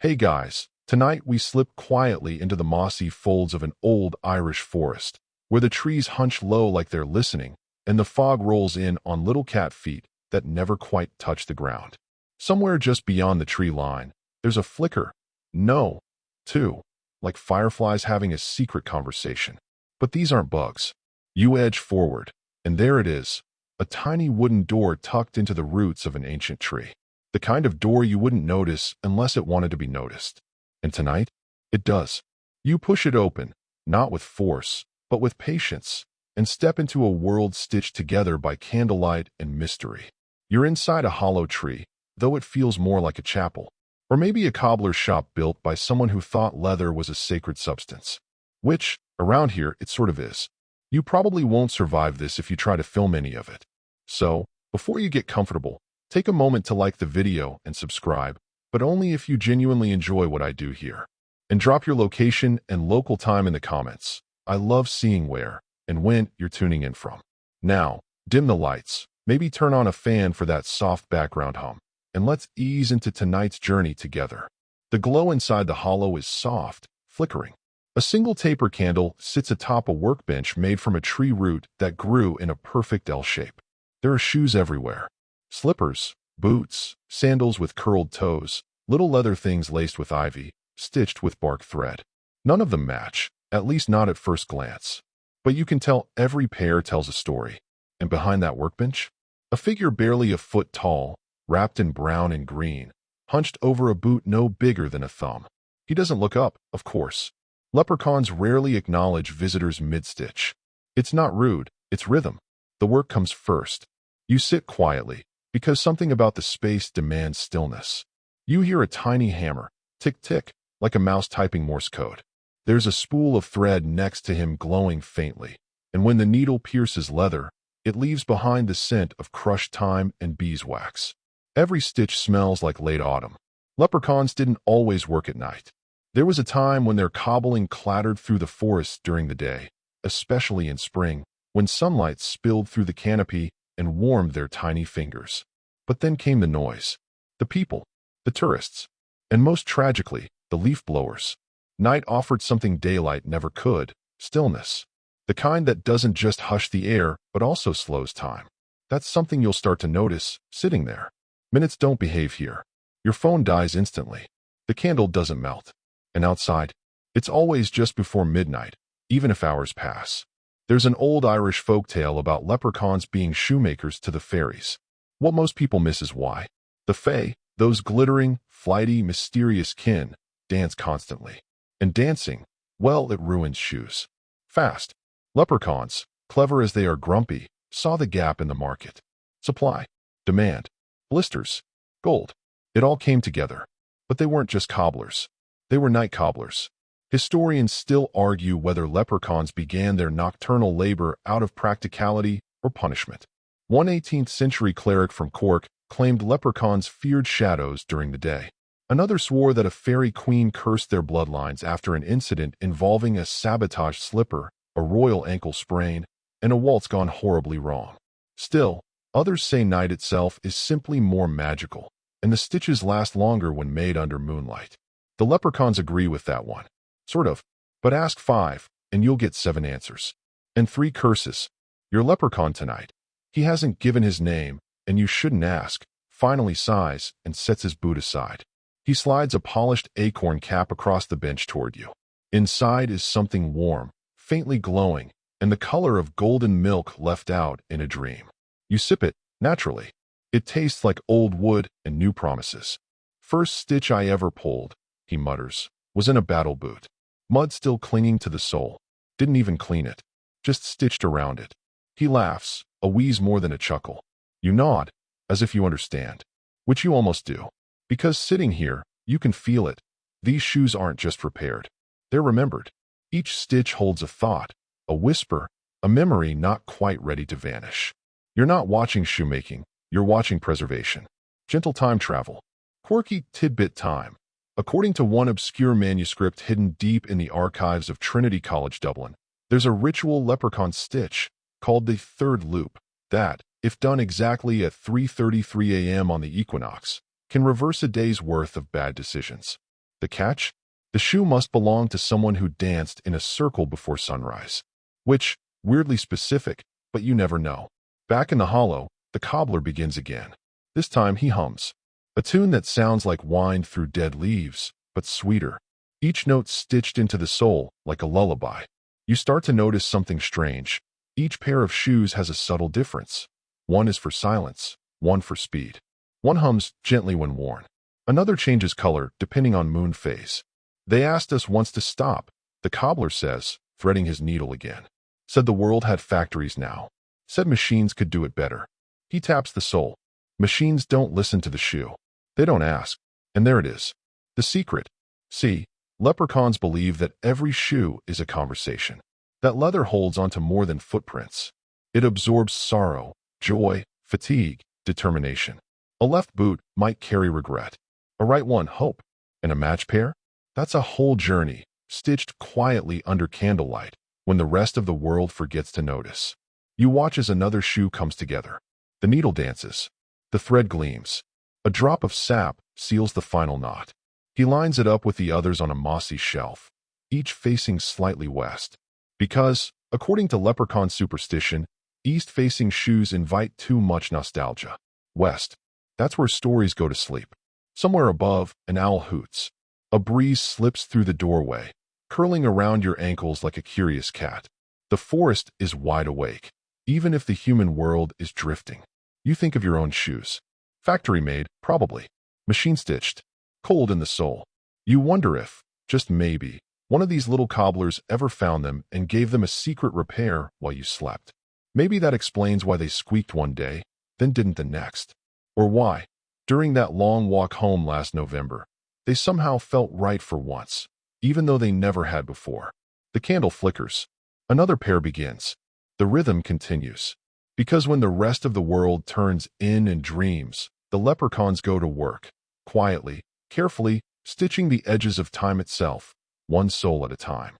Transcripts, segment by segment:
Hey guys, tonight we slip quietly into the mossy folds of an old Irish forest, where the trees hunch low like they're listening, and the fog rolls in on little cat feet that never quite touch the ground. Somewhere just beyond the tree line, there's a flicker. No, two, like fireflies having a secret conversation. But these aren't bugs. You edge forward, and there it is, a tiny wooden door tucked into the roots of an ancient tree. The kind of door you wouldn't notice unless it wanted to be noticed. And tonight, it does. You push it open, not with force, but with patience, and step into a world stitched together by candlelight and mystery. You're inside a hollow tree, though it feels more like a chapel. Or maybe a cobbler's shop built by someone who thought leather was a sacred substance. Which, around here, it sort of is. You probably won't survive this if you try to film any of it. So, before you get comfortable, take a moment to like the video and subscribe, but only if you genuinely enjoy what I do here. And drop your location and local time in the comments. I love seeing where and when you're tuning in from. Now, dim the lights, maybe turn on a fan for that soft background hum, and let's ease into tonight's journey together. The glow inside the hollow is soft, flickering. A single taper candle sits atop a workbench made from a tree root that grew in a perfect L shape. There are shoes everywhere. Slippers, boots, sandals with curled toes, little leather things laced with ivy, stitched with bark thread. None of them match, at least not at first glance. But you can tell every pair tells a story. And behind that workbench, a figure barely a foot tall, wrapped in brown and green, hunched over a boot no bigger than a thumb. He doesn't look up, of course. Leprechauns rarely acknowledge visitors mid-stitch. It's not rude, it's rhythm. The work comes first. You sit quietly, because something about the space demands stillness. You hear a tiny hammer, tick-tick, like a mouse typing Morse code. There's a spool of thread next to him glowing faintly, and when the needle pierces leather, it leaves behind the scent of crushed thyme and beeswax. Every stitch smells like late autumn. Leprechauns didn't always work at night. There was a time when their cobbling clattered through the forest during the day, especially in spring, when sunlight spilled through the canopy and warmed their tiny fingers. But then came the noise. The people, the tourists, and most tragically, the leaf blowers. Night offered something daylight never could, stillness. The kind that doesn't just hush the air, but also slows time. That's something you'll start to notice, sitting there. Minutes don't behave here. Your phone dies instantly. The candle doesn't melt. And outside, it's always just before midnight, even if hours pass. There's an old Irish folktale about leprechauns being shoemakers to the fairies. What most people miss is why. The fae, those glittering, flighty, mysterious kin, dance constantly. And dancing, well, it ruins shoes. Fast. Leprechauns, clever as they are grumpy, saw the gap in the market. Supply, demand, blisters, gold. It all came together. But they weren't just cobblers. They were night cobblers. Historians still argue whether leprechauns began their nocturnal labor out of practicality or punishment. One 18th-century cleric from Cork claimed leprechauns feared shadows during the day. Another swore that a fairy queen cursed their bloodlines after an incident involving a sabotaged slipper, a royal ankle sprain, and a waltz gone horribly wrong. Still, others say night itself is simply more magical, and the stitches last longer when made under moonlight. The leprechauns agree with that one. Sort of. But ask 5, and you'll get 7 answers. And 3 curses. Your leprechaun tonight. He hasn't given his name, and you shouldn't ask. Finally sighs and sets his boot aside. He slides a polished acorn cap across the bench toward you. Inside is something warm, faintly glowing, and the color of golden milk left out in a dream. You sip it, naturally. It tastes like old wood and new promises. First stitch I ever pulled, he mutters, was in a battle boot. Mud still clinging to the sole. Didn't even clean it. Just stitched around it. He laughs, a wheeze more than a chuckle. You nod, as if you understand. Which you almost do. Because sitting here, you can feel it. These shoes aren't just repaired. They're remembered. Each stitch holds a thought, a whisper, a memory not quite ready to vanish. You're not watching shoemaking. You're watching preservation. Gentle time travel. Quirky tidbit time. According to one obscure manuscript hidden deep in the archives of Trinity College Dublin, there's a ritual leprechaun stitch called the third loop that, if done exactly at 3:33 a.m. on the equinox, can reverse a day's worth of bad decisions. The catch? The shoe must belong to someone who danced in a circle before sunrise. Which, weirdly specific, but you never know. Back in the hollow, the cobbler begins again. This time he hums. A tune that sounds like wine through dead leaves, but sweeter. Each note stitched into the soul like a lullaby. You start to notice something strange. Each pair of shoes has a subtle difference. One is for silence, one for speed. One hums gently when worn. Another changes color depending on moon phase. They asked us once to stop, the cobbler says, threading his needle again. Said the world had factories now. Said machines could do it better. He taps the sole. Machines don't listen to the shoe. They don't ask. And there it is. The secret. See, leprechauns believe that every shoe is a conversation. That leather holds onto more than footprints. It absorbs sorrow, joy, fatigue, determination. A left boot might carry regret. A right one, hope. And a match pair? That's a whole journey, stitched quietly under candlelight, when the rest of the world forgets to notice. You watch as another shoe comes together. The needle dances. The thread gleams. A drop of sap seals the final knot. He lines it up with the others on a mossy shelf, each facing slightly west. Because, according to leprechaun superstition, east-facing shoes invite too much nostalgia. West. That's where stories go to sleep. Somewhere above, an owl hoots. A breeze slips through the doorway, curling around your ankles like a curious cat. The forest is wide awake, even if the human world is drifting. You think of your own shoes. Factory-made, probably. Machine-stitched. Cold in the sole. You wonder if, just maybe, one of these little cobblers ever found them and gave them a secret repair while you slept. Maybe that explains why they squeaked one day, then didn't the next. Or why, during that long walk home last November, they somehow felt right for once, even though they never had before. The candle flickers. Another pair begins. The rhythm continues. Because when the rest of the world turns in and dreams, the leprechauns go to work, quietly, carefully, stitching the edges of time itself, one soul at a time.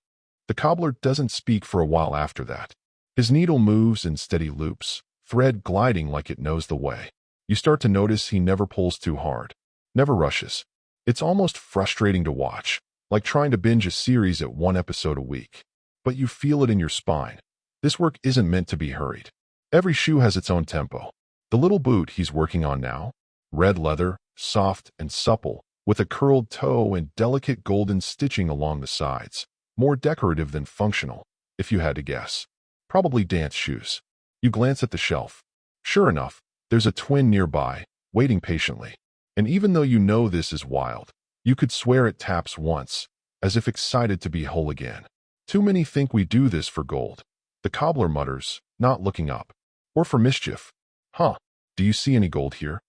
The cobbler doesn't speak for a while after that. His needle moves in steady loops, thread gliding like it knows the way. You start to notice he never pulls too hard, never rushes. It's almost frustrating to watch, like trying to binge a series at one episode a week. But you feel it in your spine. This work isn't meant to be hurried. Every shoe has its own tempo. The little boot he's working on now, red leather, soft and supple, with a curled toe and delicate golden stitching along the sides. More decorative than functional, if you had to guess. Probably dance shoes. You glance at the shelf. Sure enough, there's a twin nearby, waiting patiently. And even though you know this is wild, you could swear it taps once, as if excited to be whole again. Too many think we do this for gold. The cobbler mutters, not looking up. Or for mischief. Huh, do you see any gold here?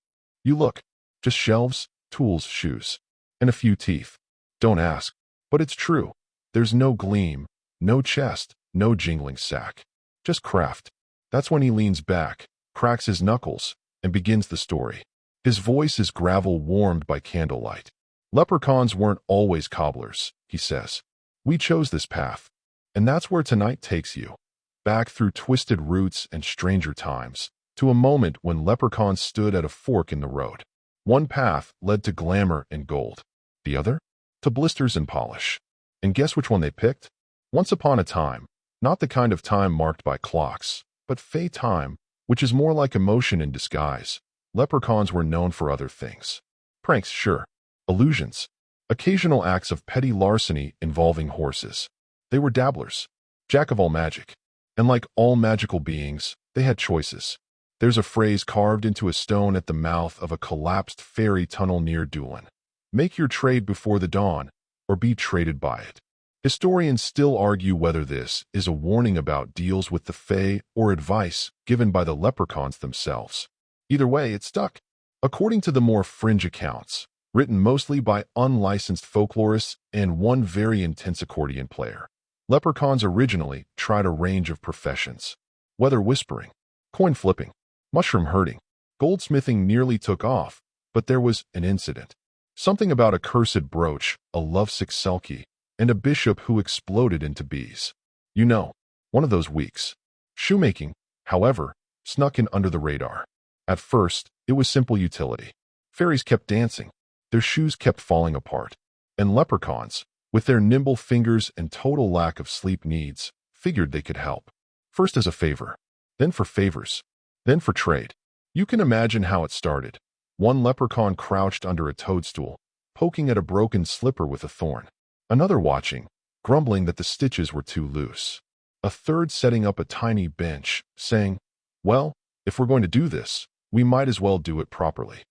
You look. Just shelves, tools, shoes. And a few teeth. Don't ask. But it's true. There's no gleam, no chest, no jingling sack. Just craft. That's when he leans back, cracks his knuckles, and begins the story. His voice is gravel warmed by candlelight. Leprechauns weren't always cobblers, he says. We chose this path. And that's where tonight takes you. Back through twisted roots and stranger times, to a moment when leprechauns stood at a fork in the road. One path led to glamour and gold. The other? To blisters and polish. And guess which one they picked? Once upon a time, not the kind of time marked by clocks, but fey time, which is more like emotion in disguise. Leprechauns were known for other things. Pranks, sure. Illusions. Occasional acts of petty larceny involving horses. They were dabblers. Jack of all magic. And like all magical beings, they had choices. There's a phrase carved into a stone at the mouth of a collapsed ferry tunnel near Doolin. Make your trade before the dawn, or be traded by it. Historians still argue whether this is a warning about deals with the Fae or advice given by the leprechauns themselves. Either way, it stuck. According to the more fringe accounts, written mostly by unlicensed folklorists and one very intense accordion player, leprechauns originally tried a range of professions. Weather whispering, coin flipping, mushroom herding, goldsmithing nearly took off, but there was an incident. Something about a cursed brooch, a lovesick selkie, and a bishop who exploded into bees. You know, one of those weeks. Shoemaking, however, snuck in under the radar. At first, it was simple utility. Fairies kept dancing. Their shoes kept falling apart. And leprechauns, with their nimble fingers and total lack of sleep needs, figured they could help. First as a favor, then for favors, then for trade. You can imagine how it started. One leprechaun crouched under a toadstool, poking at a broken slipper with a thorn. Another watching, grumbling that the stitches were too loose. A third setting up a tiny bench, saying, "Well, if we're going to do this, we might as well do it properly."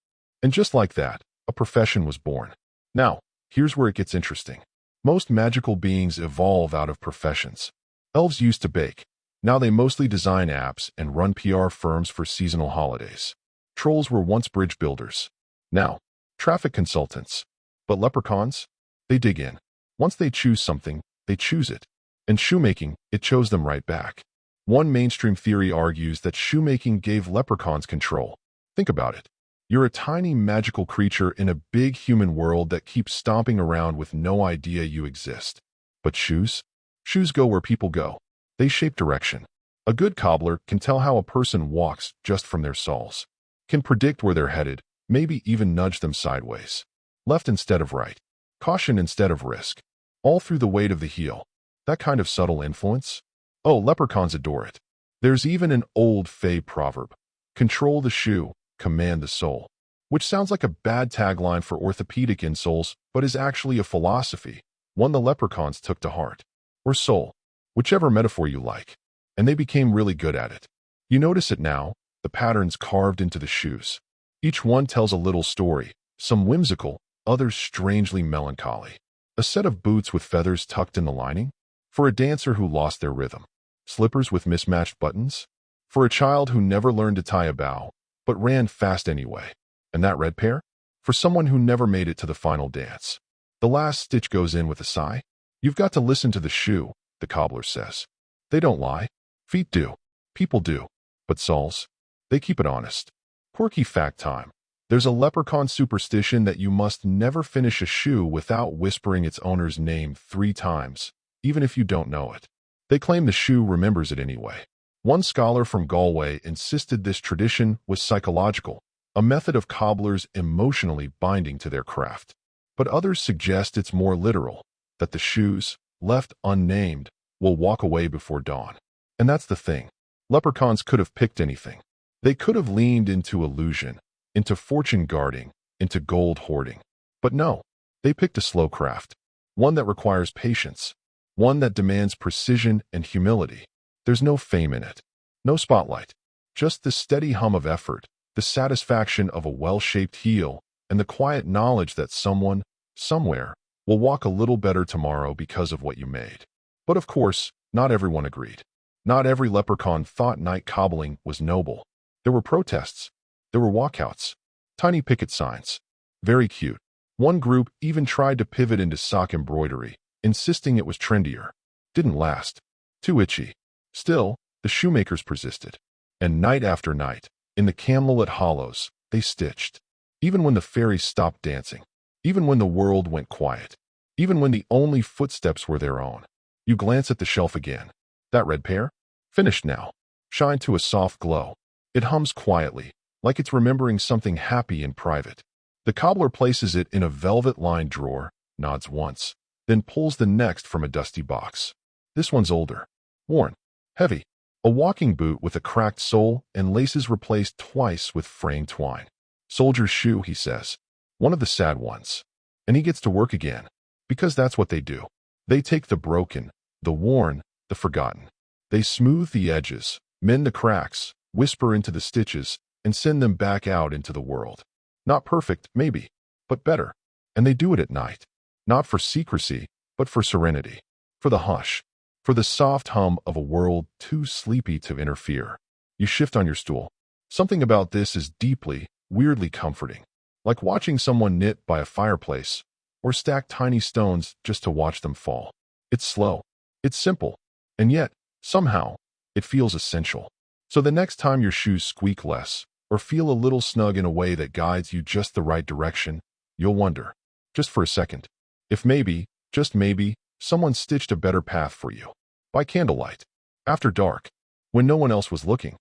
And just like that, a profession was born. Now, here's where it gets interesting. Most magical beings evolve out of professions. Elves used to bake. Now they mostly design apps and run PR firms for seasonal holidays. Trolls were once bridge builders. Now, traffic consultants. But leprechauns? They dig in. Once they choose something, they choose it. And shoemaking, it chose them right back. One mainstream theory argues that shoemaking gave leprechauns control. Think about it. You're a tiny magical creature in a big human world that keeps stomping around with no idea you exist. But shoes? Shoes go where people go. They shape direction. A good cobbler can tell how a person walks just from their soles. Can predict where they're headed, maybe even nudge them sideways. Left instead of right. Caution instead of risk. All through the weight of the heel. That kind of subtle influence? Oh, leprechauns adore it. There's even an old fey proverb. Control the shoe, command the soul. Which sounds like a bad tagline for orthopedic insoles, but is actually a philosophy, one the leprechauns took to heart. Or soul, whichever metaphor you like. And they became really good at it. You notice it now, the patterns carved into the shoes. Each one tells a little story, some whimsical, others strangely melancholy. A set of boots with feathers tucked in the lining? For a dancer who lost their rhythm. Slippers with mismatched buttons? For a child who never learned to tie a bow, but ran fast anyway. And that red pair? For someone who never made it to the final dance. The last stitch goes in with a sigh. You've got to listen to the shoe, the cobbler says. They don't lie. Feet do. People do. But souls? They keep it honest. Quirky fact time. There's a leprechaun superstition that you must never finish a shoe without whispering its owner's name 3 times, even if you don't know it. They claim the shoe remembers it anyway. One scholar from Galway insisted this tradition was psychological, a method of cobblers emotionally binding to their craft. But others suggest it's more literal, that the shoes, left unnamed, will walk away before dawn. And that's the thing. Leprechauns could have picked anything. They could have leaned into illusion, into fortune guarding, into gold hoarding. But no, they picked a slow craft, one that requires patience, one that demands precision and humility. There's no fame in it, no spotlight, just the steady hum of effort, the satisfaction of a well-shaped heel, and the quiet knowledge that someone, somewhere, will walk a little better tomorrow because of what you made. But of course, not everyone agreed. Not every leprechaun thought night cobbling was noble. There were protests. There were walkouts. Tiny picket signs. Very cute. One group even tried to pivot into sock embroidery, insisting it was trendier. Didn't last. Too itchy. Still, the shoemakers persisted. And night after night, in the candlelit hollows, they stitched. Even when the fairies stopped dancing. Even when the world went quiet. Even when the only footsteps were their own. You glance at the shelf again. That red pair? Finished now. Shine to a soft glow. It hums quietly, like it's remembering something happy in private. The cobbler places it in a velvet-lined drawer, nods once, then pulls the next from a dusty box. This one's older. Worn. Heavy. A walking boot with a cracked sole and laces replaced twice with fraying twine. Soldier's shoe, he says. One of the sad ones. And he gets to work again. Because that's what they do. They take the broken, the worn, the forgotten. They smooth the edges, mend the cracks, whisper into the stitches, and send them back out into the world. Not perfect, maybe, but better. And they do it at night. Not for secrecy, but for serenity. For the hush. For the soft hum of a world too sleepy to interfere. You shift on your stool. Something about this is deeply, weirdly comforting. Like watching someone knit by a fireplace, or stack tiny stones just to watch them fall. It's slow. It's simple. And yet, somehow, it feels essential. So the next time your shoes squeak less, or feel a little snug in a way that guides you just the right direction, you'll wonder, just for a second, if maybe, just maybe, someone stitched a better path for you. By candlelight. After dark. When no one else was looking.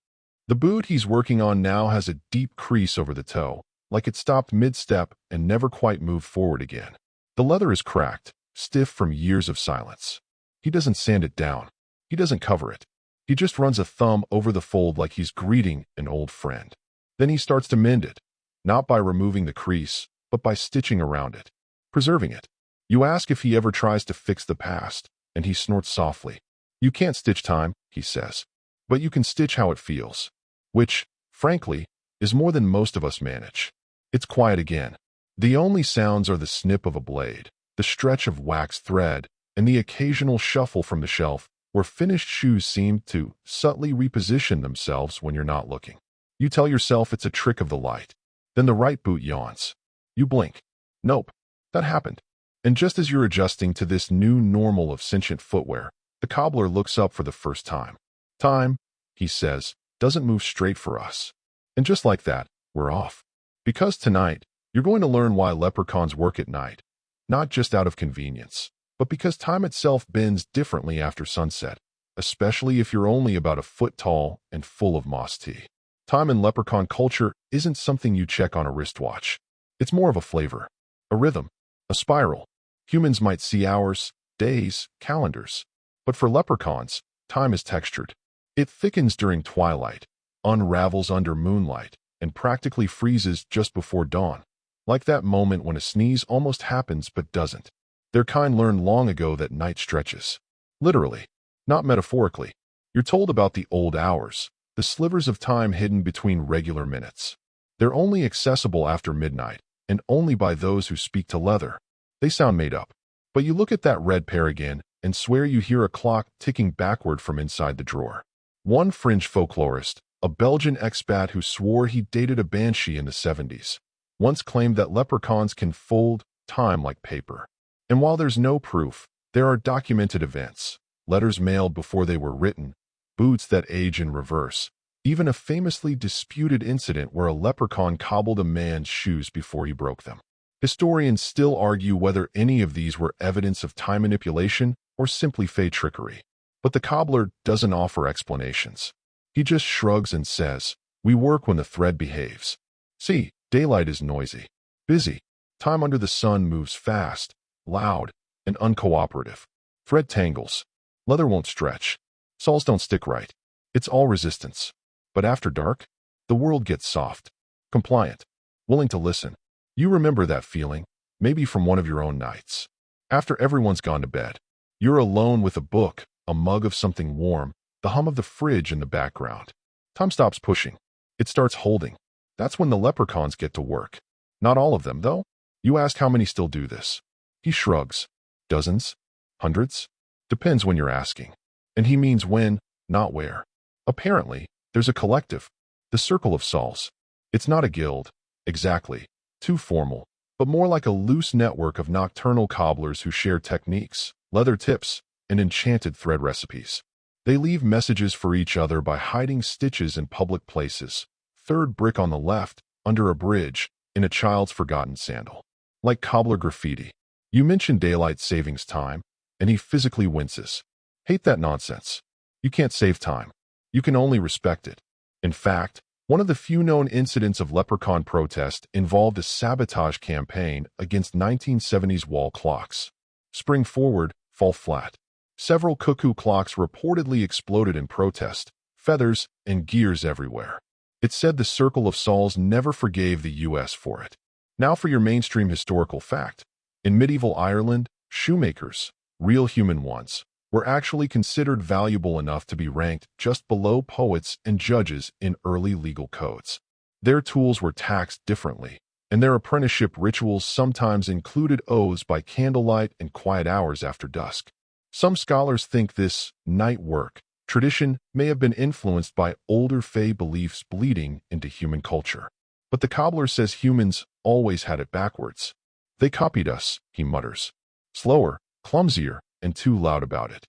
The boot he's working on now has a deep crease over the toe, like it stopped mid-step and never quite moved forward again. The leather is cracked, stiff from years of silence. He doesn't sand it down. He doesn't cover it. He just runs a thumb over the fold like he's greeting an old friend. Then he starts to mend it, not by removing the crease, but by stitching around it, preserving it. You ask if he ever tries to fix the past, and he snorts softly. You can't stitch time, he says, but you can stitch how it feels, which, frankly, is more than most of us manage. It's quiet again. The only sounds are the snip of a blade, the stretch of waxed thread, and the occasional shuffle from the shelf where finished shoes seem to subtly reposition themselves when you're not looking. You tell yourself it's a trick of the light. Then the right boot yawns. You blink. Nope, that happened. And just as you're adjusting to this new normal of sentient footwear, the cobbler looks up for the first time. Time, he says, doesn't move straight for us. And just like that, we're off. Because tonight, you're going to learn why leprechauns work at night, not just out of convenience, but because time itself bends differently after sunset, especially if you're only about a foot tall and full of moss tea. Time in leprechaun culture isn't something you check on a wristwatch. It's more of a flavor, a rhythm, a spiral. Humans might see hours, days, calendars. But for leprechauns, time is textured. It thickens during twilight, unravels under moonlight, and practically freezes just before dawn. Like that moment when a sneeze almost happens but doesn't. Their kind learned long ago that night stretches. Literally, not metaphorically. You're told about the old hours, the slivers of time hidden between regular minutes. They're only accessible after midnight, and only by those who speak to leather. They sound made up. But you look at that red pair again and swear you hear a clock ticking backward from inside the drawer. One fringe folklorist, a Belgian expat who swore he dated a banshee in the 70s, once claimed that leprechauns can fold time like paper. And while there's no proof, there are documented events, letters mailed before they were written, boots that age in reverse, even a famously disputed incident where a leprechaun cobbled a man's shoes before he broke them. Historians still argue whether any of these were evidence of time manipulation or simply fey trickery. But the cobbler doesn't offer explanations. He just shrugs and says, "We work when the thread behaves." See, daylight is noisy, busy. Time under the sun moves fast, loud, and uncooperative. Thread tangles. Leather won't stretch. Soles don't stick right. It's all resistance. But after dark, the world gets soft, compliant, willing to listen. You remember that feeling, maybe from one of your own nights. After everyone's gone to bed, you're alone with a book, a mug of something warm, the hum of the fridge in the background. Time stops pushing. It starts holding. That's when the leprechauns get to work. Not all of them, though. You ask how many still do this. He shrugs. Dozens? Hundreds? Depends when you're asking. And he means when, not where. Apparently, there's a collective. The Circle of Souls. It's not a guild, exactly, too formal, but more like a loose network of nocturnal cobblers who share techniques, leather tips, and enchanted thread recipes. They leave messages for each other by hiding stitches in public places, third brick on the left, under a bridge, in a child's forgotten sandal. Like cobbler graffiti. You mention daylight savings time, and he physically winces. Hate that nonsense. You can't save time. You can only respect it. In fact, one of the few known incidents of leprechaun protest involved a sabotage campaign against 1970s wall clocks. Spring forward, fall flat. Several cuckoo clocks reportedly exploded in protest, feathers and gears everywhere. It said the Circle of Souls never forgave the U.S. for it. Now for your mainstream historical fact. In medieval Ireland, shoemakers, real human ones, were actually considered valuable enough to be ranked just below poets and judges in early legal codes. Their tools were taxed differently, and their apprenticeship rituals sometimes included oaths by candlelight and quiet hours after dusk. Some scholars think this night work tradition may have been influenced by older fey beliefs bleeding into human culture. But the cobbler says humans always had it backwards. They copied us, he mutters. Slower, clumsier, and too loud about it.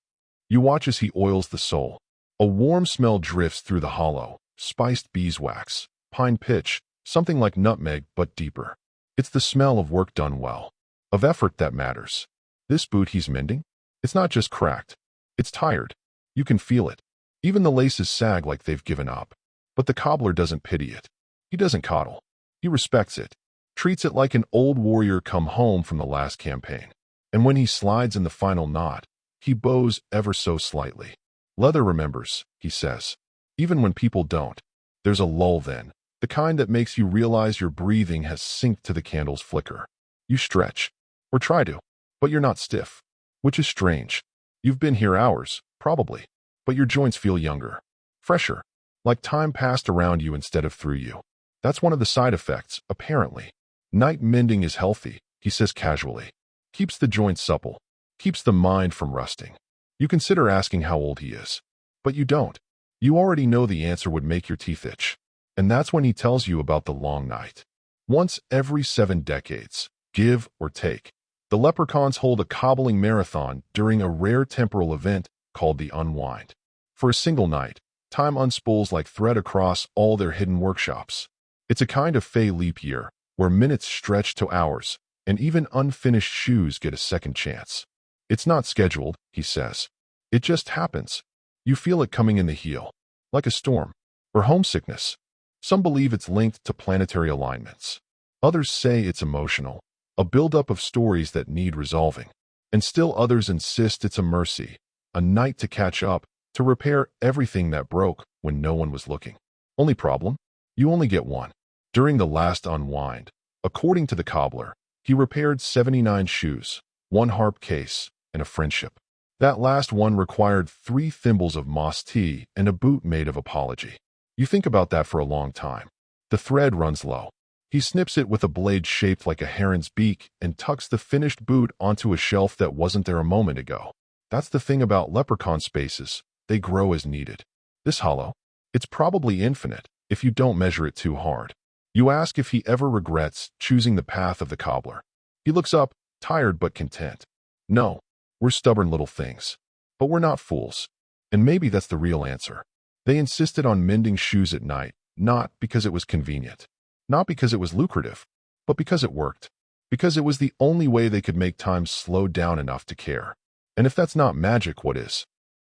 You watch as he oils the sole. A warm smell drifts through the hollow, spiced beeswax, pine pitch, something like nutmeg but deeper. It's the smell of work done well, of effort that matters. This boot he's mending? It's not just cracked. It's tired. You can feel it. Even the laces sag like they've given up. But the cobbler doesn't pity it. He doesn't coddle. He respects it. treats it like an old warrior come home from the last campaign. And when he slides in the final knot, he bows ever so slightly. Leather remembers, he says. Even when people don't. There's a lull then, the kind that makes you realize your breathing has synced to the candle's flicker. You stretch, or try to, but you're not stiff, which is strange. You've been here hours, probably, but your joints feel younger, fresher, like time passed around you instead of through you. That's one of the side effects, apparently. Night mending is healthy, he says casually. Keeps the joints supple, keeps the mind from rusting. You consider asking how old he is, but you don't. You already know the answer would make your teeth itch. And that's when he tells you about the long night. Once every 7 decades, give or take, the Leprechauns hold a cobbling marathon during a rare temporal event called the Unwind. For a single night, time unspools like thread across all their hidden workshops. It's a kind of fey leap year, where minutes stretch to hours, and even unfinished shoes get a second chance. It's not scheduled, he says. It just happens. You feel it coming in the heel, like a storm, or homesickness. Some believe it's linked to planetary alignments. Others say it's emotional, a buildup of stories that need resolving. And still others insist it's a mercy, a night to catch up, to repair everything that broke when no one was looking. Only problem? You only get one. During the last Unwind, according to the cobbler, he repaired 79 shoes, 1 harp case, and a friendship. That last one required 3 thimbles of moss tea and a boot made of apology. You think about that for a long time. The thread runs low. He snips it with a blade shaped like a heron's beak and tucks the finished boot onto a shelf that wasn't there a moment ago. That's the thing about leprechaun spaces. They grow as needed. This hollow, it's probably infinite if you don't measure it too hard. You ask if he ever regrets choosing the path of the cobbler. He looks up, tired but content. No, we're stubborn little things. But we're not fools. And maybe that's the real answer. They insisted on mending shoes at night, not because it was convenient, not because it was lucrative, but because it worked. Because it was the only way they could make time slow down enough to care. And if that's not magic, what is?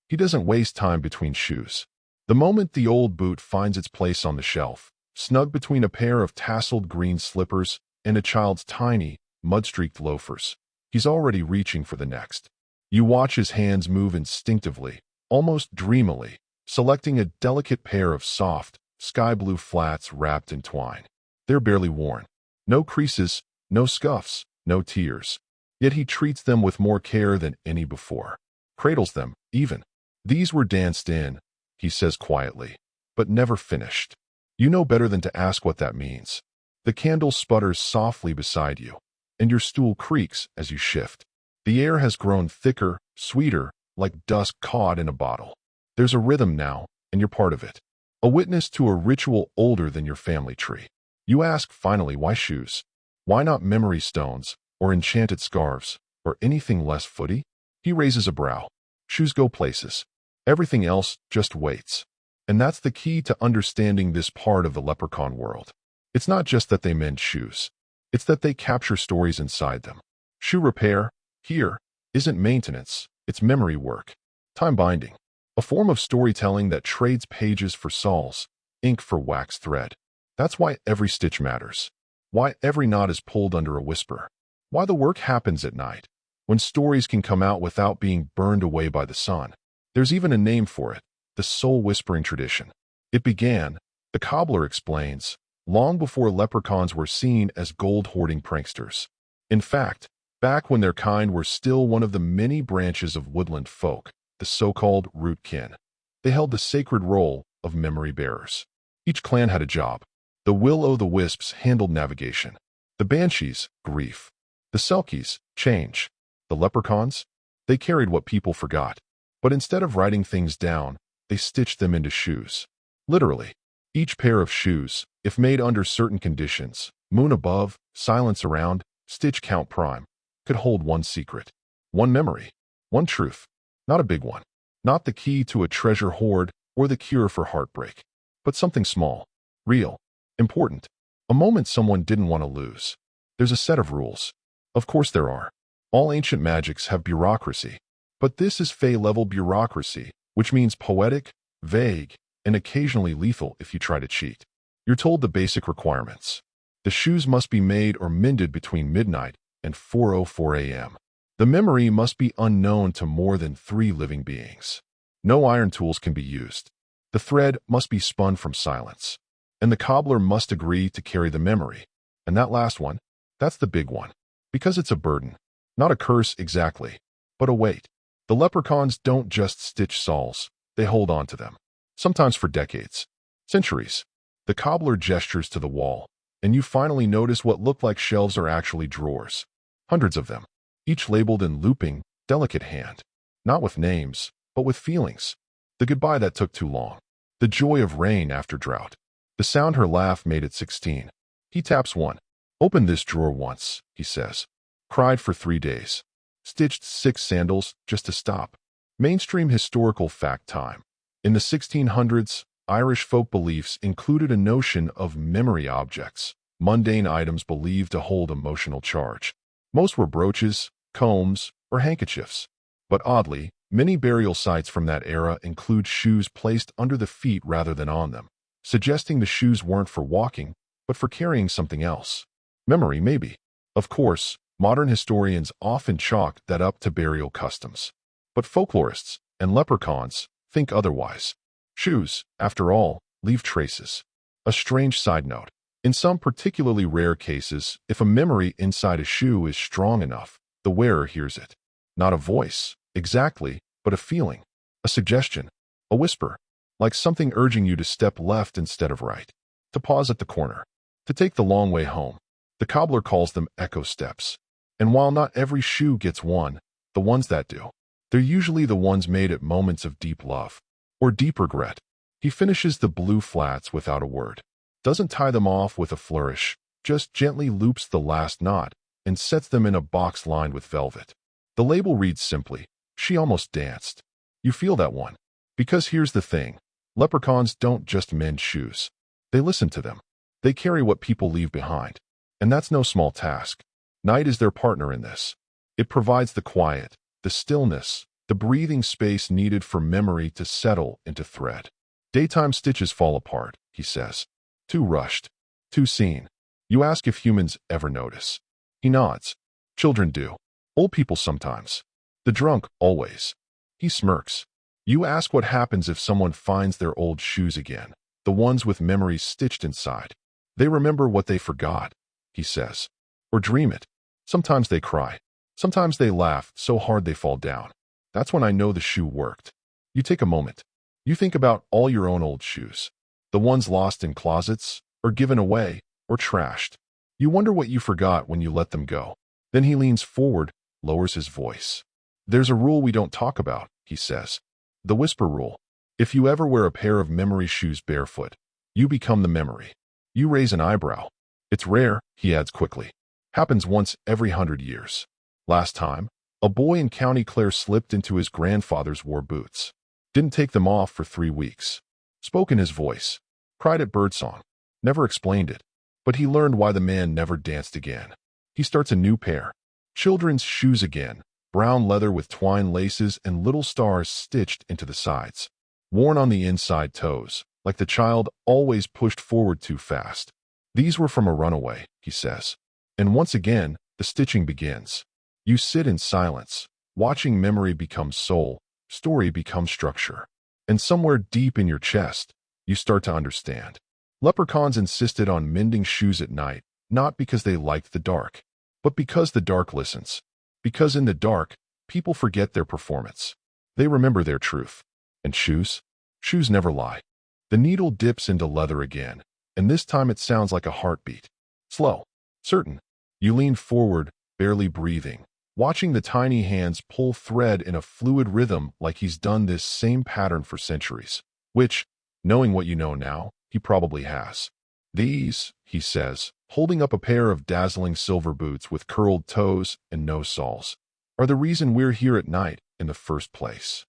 He doesn't waste time between shoes. The moment the old boot finds its place on the shelf, snug between a pair of tasseled green slippers and a child's tiny, mud-streaked loafers, he's already reaching for the next. You watch his hands move instinctively, almost dreamily, selecting a delicate pair of soft, sky-blue flats wrapped in twine. They're barely worn. No creases, no scuffs, no tears. Yet he treats them with more care than any before. Cradles them, even. These were danced in, he says quietly, but never finished. You know better than to ask what that means. The candle sputters softly beside you, and your stool creaks as you shift. The air has grown thicker, sweeter, like dusk caught in a bottle. There's a rhythm now, and you're part of it. A witness to a ritual older than your family tree. You ask finally, why shoes? Why not memory stones, or enchanted scarves, or anything less footy? He raises a brow. Shoes go places. Everything else just waits. And that's the key to understanding this part of the leprechaun world. It's not just that they mend shoes. It's that they capture stories inside them. Shoe repair, here, isn't maintenance, it's memory work. Time binding. A form of storytelling that trades pages for sols, ink for wax thread. That's why every stitch matters. Why every knot is pulled under a whisper. Why the work happens at night, when stories can come out without being burned away by the sun. There's even a name for it, the soul-whispering tradition. It began, the cobbler explains, long before leprechauns were seen as gold-hoarding pranksters. In fact, back when their kind were still one of the many branches of woodland folk, the so-called root kin. They held the sacred role of memory bearers. Each clan had a job. The will-o'-the-wisps handled navigation. The banshees, grief. The selkies, change. The leprechauns, they carried what people forgot. But instead of writing things down, they stitched them into shoes. Literally. Each pair of shoes, if made under certain conditions, moon above, silence around, stitch count prime, could hold one secret. One memory. One truth. Not a big one. Not the key to a treasure hoard or the cure for heartbreak. But something small. Real. Important. A moment someone didn't want to lose. There's a set of rules. Of course there are. All ancient magics have bureaucracy. But this is Fey-level bureaucracy, which means poetic, vague, and occasionally lethal if you try to cheat. You're told the basic requirements. The shoes must be made or mended between midnight and 4:04 a.m. The memory must be unknown to more than 3 living beings. No iron tools can be used. The thread must be spun from silence. And the cobbler must agree to carry the memory. And that last one, that's the big one. Because it's a burden. Not a curse exactly, but a weight. The leprechauns don't just stitch sauls, they hold on to them. Sometimes for decades. Centuries. The cobbler gestures to the wall, and you finally notice what look like shelves are actually drawers. Hundreds of them, each labeled in looping, delicate hand. Not with names, but with feelings. The goodbye that took too long. The joy of rain after drought. The sound her laugh made at 16. He taps one. Opened this drawer once, he says. Cried for 3 days. Stitched 6 sandals just to stop. Mainstream historical fact time. In the 1600s, Irish folk beliefs included a notion of memory objects, mundane items believed to hold emotional charge. Most were brooches, combs, or handkerchiefs. But oddly, many burial sites from that era include shoes placed under the feet rather than on them, suggesting the shoes weren't for walking, but for carrying something else. Memory, maybe. Of course, modern historians often chalk that up to burial customs. But folklorists and leprechauns think otherwise. Shoes, after all, leave traces. A strange side note. In some particularly rare cases, if a memory inside a shoe is strong enough, the wearer hears it. Not a voice, exactly, but a feeling, a suggestion, a whisper, like something urging you to step left instead of right, to pause at the corner, to take the long way home. The cobbler calls them echo steps. And while not every shoe gets one, the ones that do, they're usually the ones made at moments of deep love or deep regret. He finishes the blue flats without a word. Doesn't tie them off with a flourish, just gently loops the last knot and sets them in a box lined with velvet. The label reads simply, "She almost danced." You feel that one. Because here's the thing. Leprechauns don't just mend shoes. They listen to them. They carry what people leave behind. And that's no small task. Night is their partner in this. It provides the quiet, the stillness, the breathing space needed for memory to settle into thread. Daytime stitches fall apart, he says. Too rushed. Too seen. You ask if humans ever notice. He nods. Children do. Old people sometimes. The drunk, always. He smirks. You ask what happens if someone finds their old shoes again, the ones with memories stitched inside. They remember what they forgot, he says. Or dream it. Sometimes they cry. Sometimes they laugh so hard they fall down. That's when I know the shoe worked. You take a moment. You think about all your own old shoes. The ones lost in closets, or given away, or trashed. You wonder what you forgot when you let them go. Then he leans forward, lowers his voice. There's a rule we don't talk about, he says. The whisper rule. If you ever wear a pair of memory shoes barefoot, you become the memory. You raise an eyebrow. It's rare, he adds quickly. Happens once every 100 years. Last time, a boy in County Clare slipped into his grandfather's war boots. Didn't take them off for 3 weeks. Spoke in his voice. Cried at birdsong. Never explained it. But he learned why the man never danced again. He starts a new pair. Children's shoes again. Brown leather with twine laces and little stars stitched into the sides. Worn on the inside toes, like the child always pushed forward too fast. These were from a runaway, he says. And once again, the stitching begins. You sit in silence, watching memory become soul, story become structure. And somewhere deep in your chest, you start to understand. Leprechauns insisted on mending shoes at night, not because they liked the dark, but because the dark listens. Because in the dark, people forget their performance. They remember their truth. And shoes? Shoes never lie. The needle dips into leather again, and this time it sounds like a heartbeat. Slow. Certain. You lean forward, barely breathing, watching the tiny hands pull thread in a fluid rhythm like he's done this same pattern for centuries. Which, knowing what you know now, he probably has. These, he says, holding up a pair of dazzling silver boots with curled toes and no soles, are the reason we're here at night in the first place.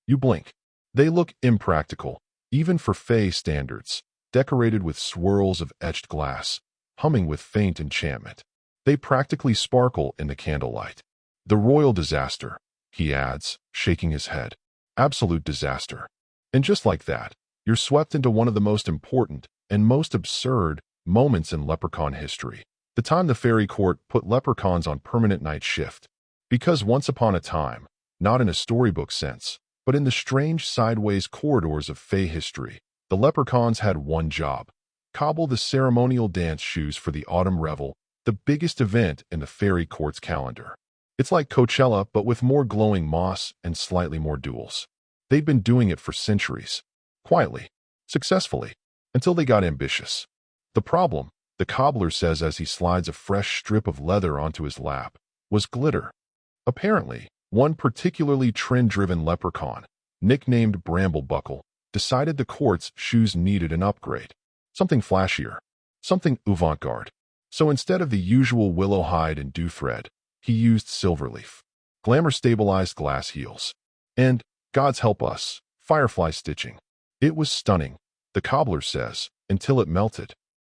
You blink. They look impractical, even for Fey standards, decorated with swirls of etched glass, humming with faint enchantment. They practically sparkle in the candlelight. The royal disaster, he adds, shaking his head. Absolute disaster. And just like that, you're swept into one of the most important and most absurd Moments in Leprechaun History. The time the fairy court put leprechauns on permanent night shift. Because once upon a time, not in a storybook sense, but in the strange sideways corridors of fey history, the leprechauns had one job: cobble the ceremonial dance shoes for the autumn revel, the biggest event in the fairy court's calendar. It's like Coachella, but with more glowing moss and slightly more duels. They'd been doing it for centuries, quietly, successfully, until they got ambitious. The problem, the cobbler says as he slides a fresh strip of leather onto his lap, was glitter. Apparently, one particularly trend-driven leprechaun, nicknamed Bramblebuckle, decided the court's shoes needed an upgrade. Something flashier, something avant-garde. So instead of the usual willow hide and dew thread, he used silverleaf, glamour-stabilized glass heels, and, God's help us, firefly stitching. It was stunning, the cobbler says, until it melted.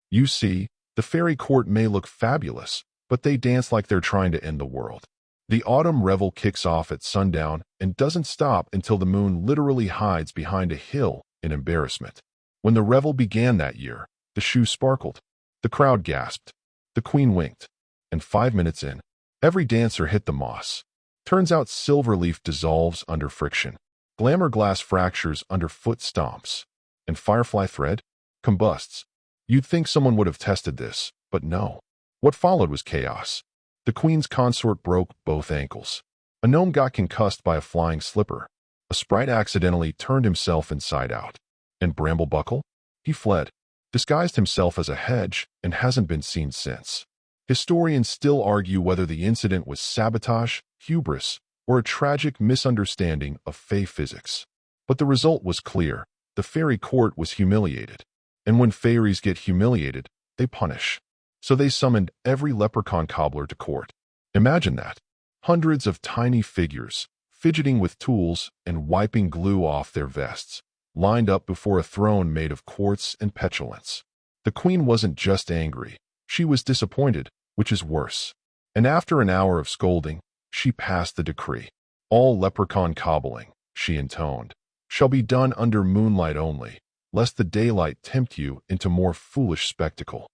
You see, the fairy court may look fabulous, but they dance like they're trying to end the world. The autumn revel kicks off at sundown and doesn't stop until the moon literally hides behind a hill in embarrassment. When the revel began that year, the shoes sparkled. The crowd gasped. The queen winked. And 5 minutes in, every dancer hit the moss. Turns out silverleaf dissolves under friction. Glamour glass fractures under foot stomps. And firefly thread combusts. You'd think someone would have tested this, but no. What followed was chaos. The queen's consort broke both ankles. A gnome got concussed by a flying slipper. A sprite accidentally turned himself inside out. And Bramblebuckle? He fled, disguised himself as a hedge, and hasn't been seen since. Historians still argue whether the incident was sabotage, hubris, or a tragic misunderstanding of fey physics. But the result was clear. The fairy court was humiliated. And when fairies get humiliated, they punish. So they summoned every leprechaun cobbler to court. Imagine that. Hundreds of tiny figures, fidgeting with tools and wiping glue off their vests, lined up before a throne made of quartz and petulance. The queen wasn't just angry. She was disappointed, which is worse. And after an hour of scolding, she passed the decree. All leprechaun cobbling, she intoned, shall be done under moonlight only, lest the daylight tempt you into more foolish spectacle.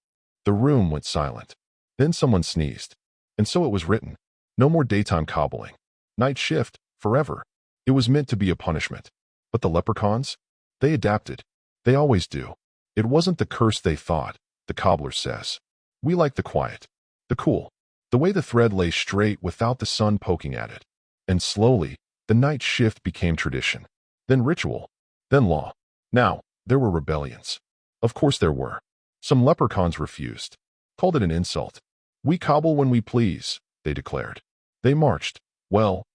The room went silent. Then someone sneezed. And so it was written. No more daytime cobbling. Night shift, forever. It was meant to be a punishment. But the leprechauns? They adapted. They always do. It wasn't the curse they thought, the cobbler says. We like the quiet, the cool, the way the thread lay straight without the sun poking at it. And slowly, the night shift became tradition. Then ritual. Then law. Now, there were rebellions. Of course there were. Some leprechauns refused, called it an insult. We cobble when we please, they declared. They marched,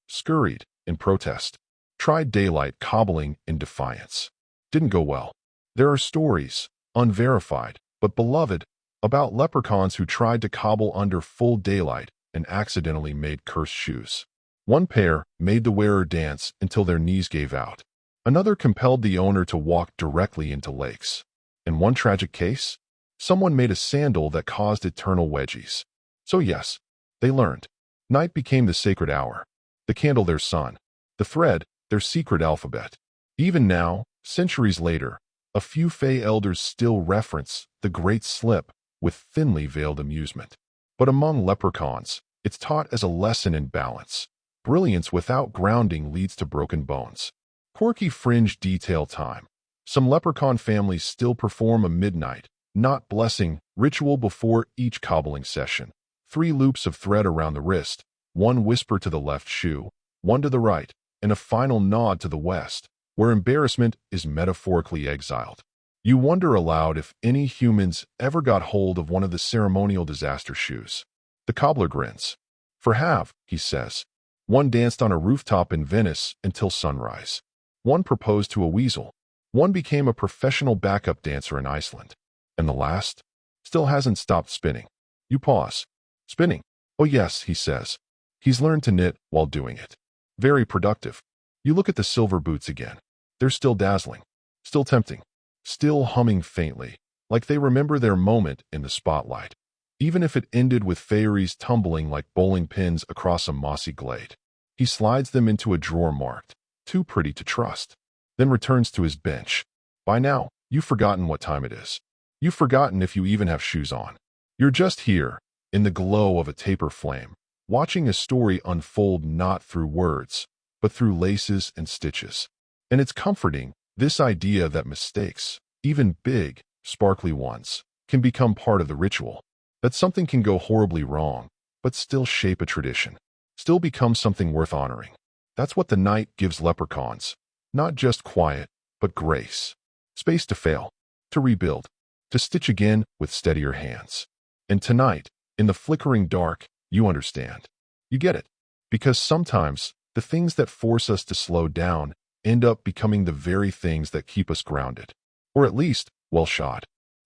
scurried, in protest. Tried daylight cobbling in defiance. Didn't go well. There are stories, unverified, but beloved, about leprechauns who tried to cobble under full daylight and accidentally made cursed shoes. One pair made the wearer dance until their knees gave out. Another compelled the owner to walk directly into lakes. In one tragic case, someone made a sandal that caused eternal wedgies. So yes, they learned. Night became the sacred hour. The candle their sun. The thread, their secret alphabet. Even now, centuries later, a few fey elders still reference the Great Slip with thinly veiled amusement. But among leprechauns, it's taught as a lesson in balance. Brilliance without grounding leads to broken bones. Quirky fringe detail time. Some leprechaun families still perform a midnight, not blessing, ritual before each cobbling session. 3 loops of thread around the wrist, 1 whisper to the left shoe, 1 to the right, and a final nod to the west, where embarrassment is metaphorically exiled. You wonder aloud if any humans ever got hold of one of the ceremonial disaster shoes. The cobbler grins. For have, he says. 1 danced on a rooftop in Venice until sunrise. 1 proposed to a weasel. 1 became a professional backup dancer in Iceland. And the last? Still hasn't stopped spinning. You pause. Spinning. Oh yes, he says. He's learned to knit while doing it. Very productive. You look at the silver boots again. They're still dazzling. Still tempting. Still humming faintly, like they remember their moment in the spotlight. Even if it ended with fairies tumbling like bowling pins across a mossy glade. He slides them into a drawer marked, too pretty to trust. Then returns to his bench. By now, you've forgotten what time it is. You've forgotten if you even have shoes on. You're just here, in the glow of a taper flame, watching a story unfold not through words, but through laces and stitches. And it's comforting, this idea that mistakes, even big, sparkly ones, can become part of the ritual. That something can go horribly wrong, but still shape a tradition, still become something worth honoring. That's what the night gives leprechauns. Not just quiet, but grace. Space to fail, to rebuild, to stitch again with steadier hands. And tonight, in the flickering dark, you understand. You get it. Because sometimes, the things that force us to slow down end up becoming the very things that keep us grounded. Or at least, well shod.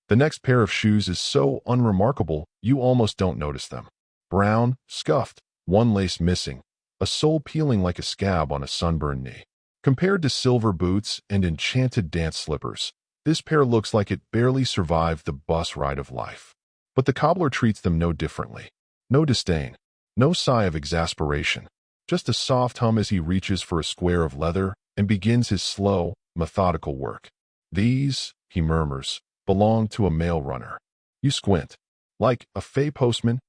The next pair of shoes is so unremarkable, you almost don't notice them. Brown, scuffed, one lace missing, a sole peeling like a scab on a sunburned knee. Compared to silver boots and enchanted dance slippers, this pair looks like it barely survived the bus ride of life. But the cobbler treats them no differently. No disdain, no sigh of exasperation, just a soft hum as he reaches for a square of leather and begins his slow, methodical work. These, he murmurs, belong to a mail runner. You squint. Like a fey postman?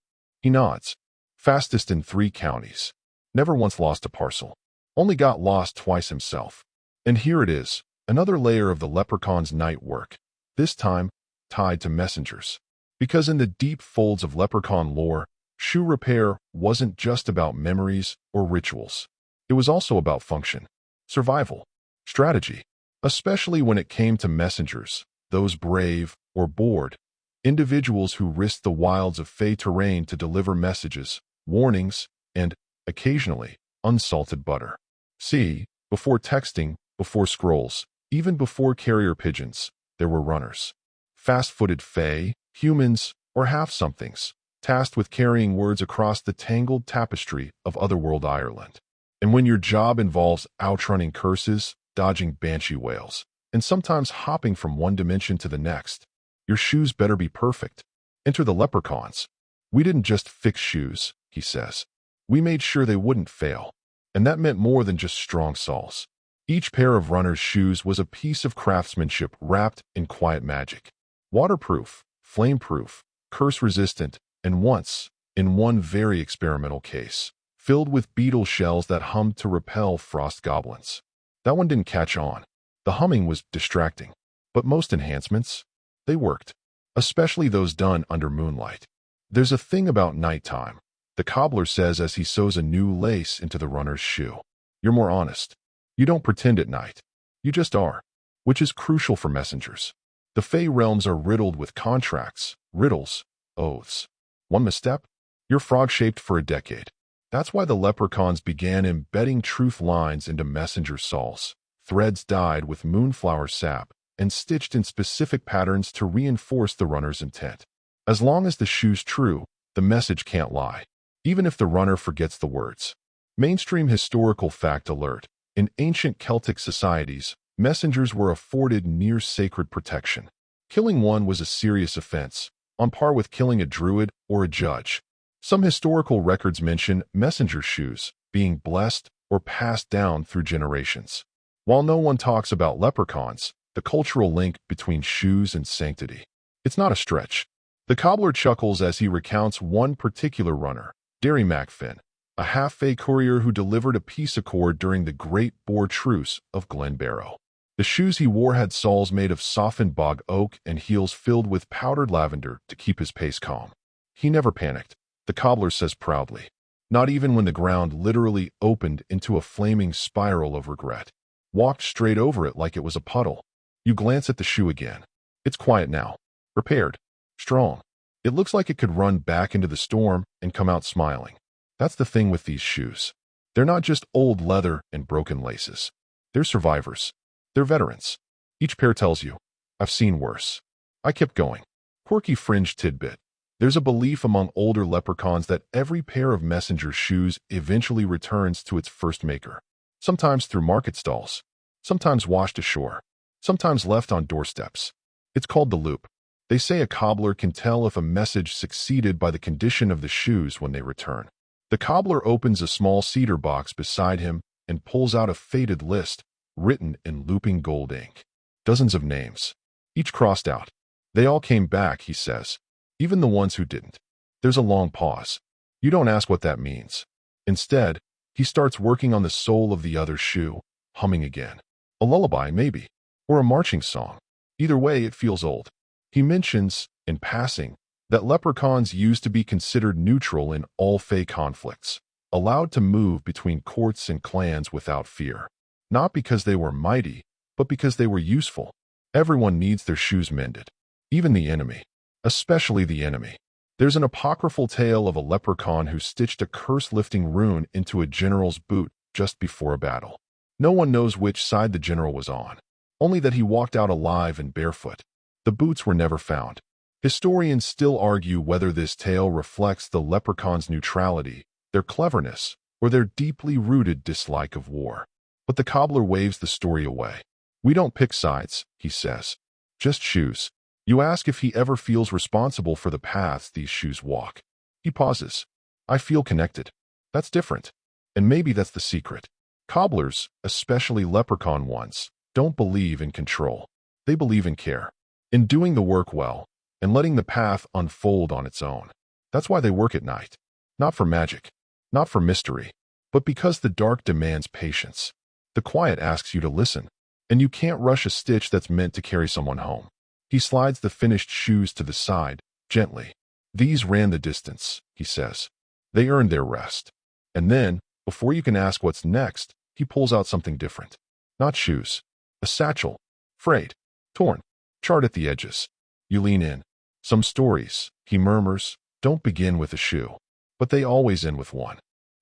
He nods. Fastest in 3 counties. Never once lost a parcel. Only got lost twice himself. And here it is, another layer of the leprechaun's night work, this time tied to messengers. Because in the deep folds of leprechaun lore, shoe repair wasn't just about memories or rituals. It was also about function, survival, strategy, especially when it came to messengers, those brave or bored individuals who risked the wilds of fey terrain to deliver messages, warnings, and, occasionally, unsalted butter. See, before texting, before scrolls, even before carrier pigeons, there were runners. Fast-footed fey, humans, or half-somethings, tasked with carrying words across the tangled tapestry of otherworld Ireland. And when your job involves outrunning curses, dodging banshee wails, and sometimes hopping from one dimension to the next, your shoes better be perfect. Enter the leprechauns. We didn't just fix shoes, he says. We made sure they wouldn't fail. And that meant more than just strong soles. Each pair of runner's shoes was a piece of craftsmanship wrapped in quiet magic. Waterproof, flame-proof, curse-resistant, and once, in one very experimental case, filled with beetle shells that hummed to repel frost goblins. That one didn't catch on. The humming was distracting. But most enhancements, they worked. Especially those done under moonlight. There's a thing about nighttime, the cobbler says as he sews a new lace into the runner's shoe. You're more honest. You don't pretend at night. You just are. Which is crucial for messengers. The Fey realms are riddled with contracts, riddles, oaths. One misstep, you're frog-shaped for a decade. That's why the leprechauns began embedding truth lines into messenger soles. Threads dyed with moonflower sap and stitched in specific patterns to reinforce the runner's intent. As long as the shoe's true, the message can't lie, even if the runner forgets the words. Mainstream historical fact alert. In ancient Celtic societies, messengers were afforded near-sacred protection. Killing one was a serious offense, on par with killing a druid or a judge. Some historical records mention messenger shoes being blessed or passed down through generations. While no one talks about leprechauns, the cultural link between shoes and sanctity. It's not a stretch. The cobbler chuckles as he recounts one particular runner, Derry Macfin, a half-fey courier who delivered a peace accord during the Great Boar Truce of Glenbarrow. The shoes he wore had soles made of softened bog oak and heels filled with powdered lavender to keep his pace calm. He never panicked, the cobbler says proudly. Not even when the ground literally opened into a flaming spiral of regret. Walked straight over it like it was a puddle. You glance at the shoe again. It's quiet now. Repaired. Strong. It looks like it could run back into the storm and come out smiling. That's the thing with these shoes. They're not just old leather and broken laces. They're survivors. They're veterans. Each pair tells you, I've seen worse. I kept going. Quirky fringe tidbit. There's a belief among older leprechauns that every pair of messenger shoes eventually returns to its first maker. Sometimes through market stalls. Sometimes washed ashore. Sometimes left on doorsteps. It's called the loop. They say a cobbler can tell if a message succeeded by the condition of the shoes when they return. The cobbler opens a small cedar box beside him and pulls out a faded list, written in looping gold ink. Dozens of names, each crossed out. They all came back, he says. Even the ones who didn't. There's a long pause. You don't ask what that means. Instead, he starts working on the sole of the other shoe, humming again. A lullaby, maybe. Or a marching song. Either way, it feels old. He mentions, in passing, that leprechauns used to be considered neutral in all Fey conflicts, allowed to move between courts and clans without fear. Not because they were mighty, but because they were useful. Everyone needs their shoes mended. Even the enemy. Especially the enemy. There's an apocryphal tale of a leprechaun who stitched a curse-lifting rune into a general's boot just before a battle. No one knows which side the general was on, only that he walked out alive and barefoot. The boots were never found. Historians still argue whether this tale reflects the leprechaun's neutrality, their cleverness, or their deeply rooted dislike of war. But the cobbler waves the story away. We don't pick sides, he says. Just shoes. You ask if he ever feels responsible for the paths these shoes walk. He pauses. I feel connected. That's different. And maybe that's the secret. Cobblers, especially leprechaun ones, don't believe in control. They believe in care. In doing the work well, and letting the path unfold on its own. That's why they work at night. Not for magic. Not for mystery. But because the dark demands patience. The quiet asks you to listen. And you can't rush a stitch that's meant to carry someone home. He slides the finished shoes to the side, gently. These ran the distance, he says. They earned their rest. And then, before you can ask what's next, he pulls out something different. Not shoes. A satchel. Frayed. Torn. Charred at the edges. You lean in. Some stories, he murmurs, don't begin with a shoe. But they always end with one.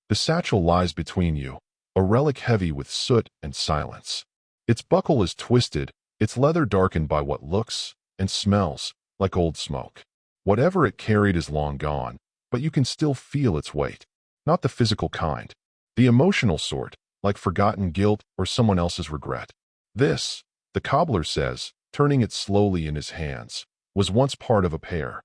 The satchel lies between you, a relic heavy with soot and silence. Its buckle is twisted, its leather darkened by what looks and smells like old smoke. Whatever it carried is long gone, but you can still feel its weight. Not the physical kind. The emotional sort, like forgotten guilt or someone else's regret. This, the cobbler says, turning it slowly in his hands, was once part of a pair.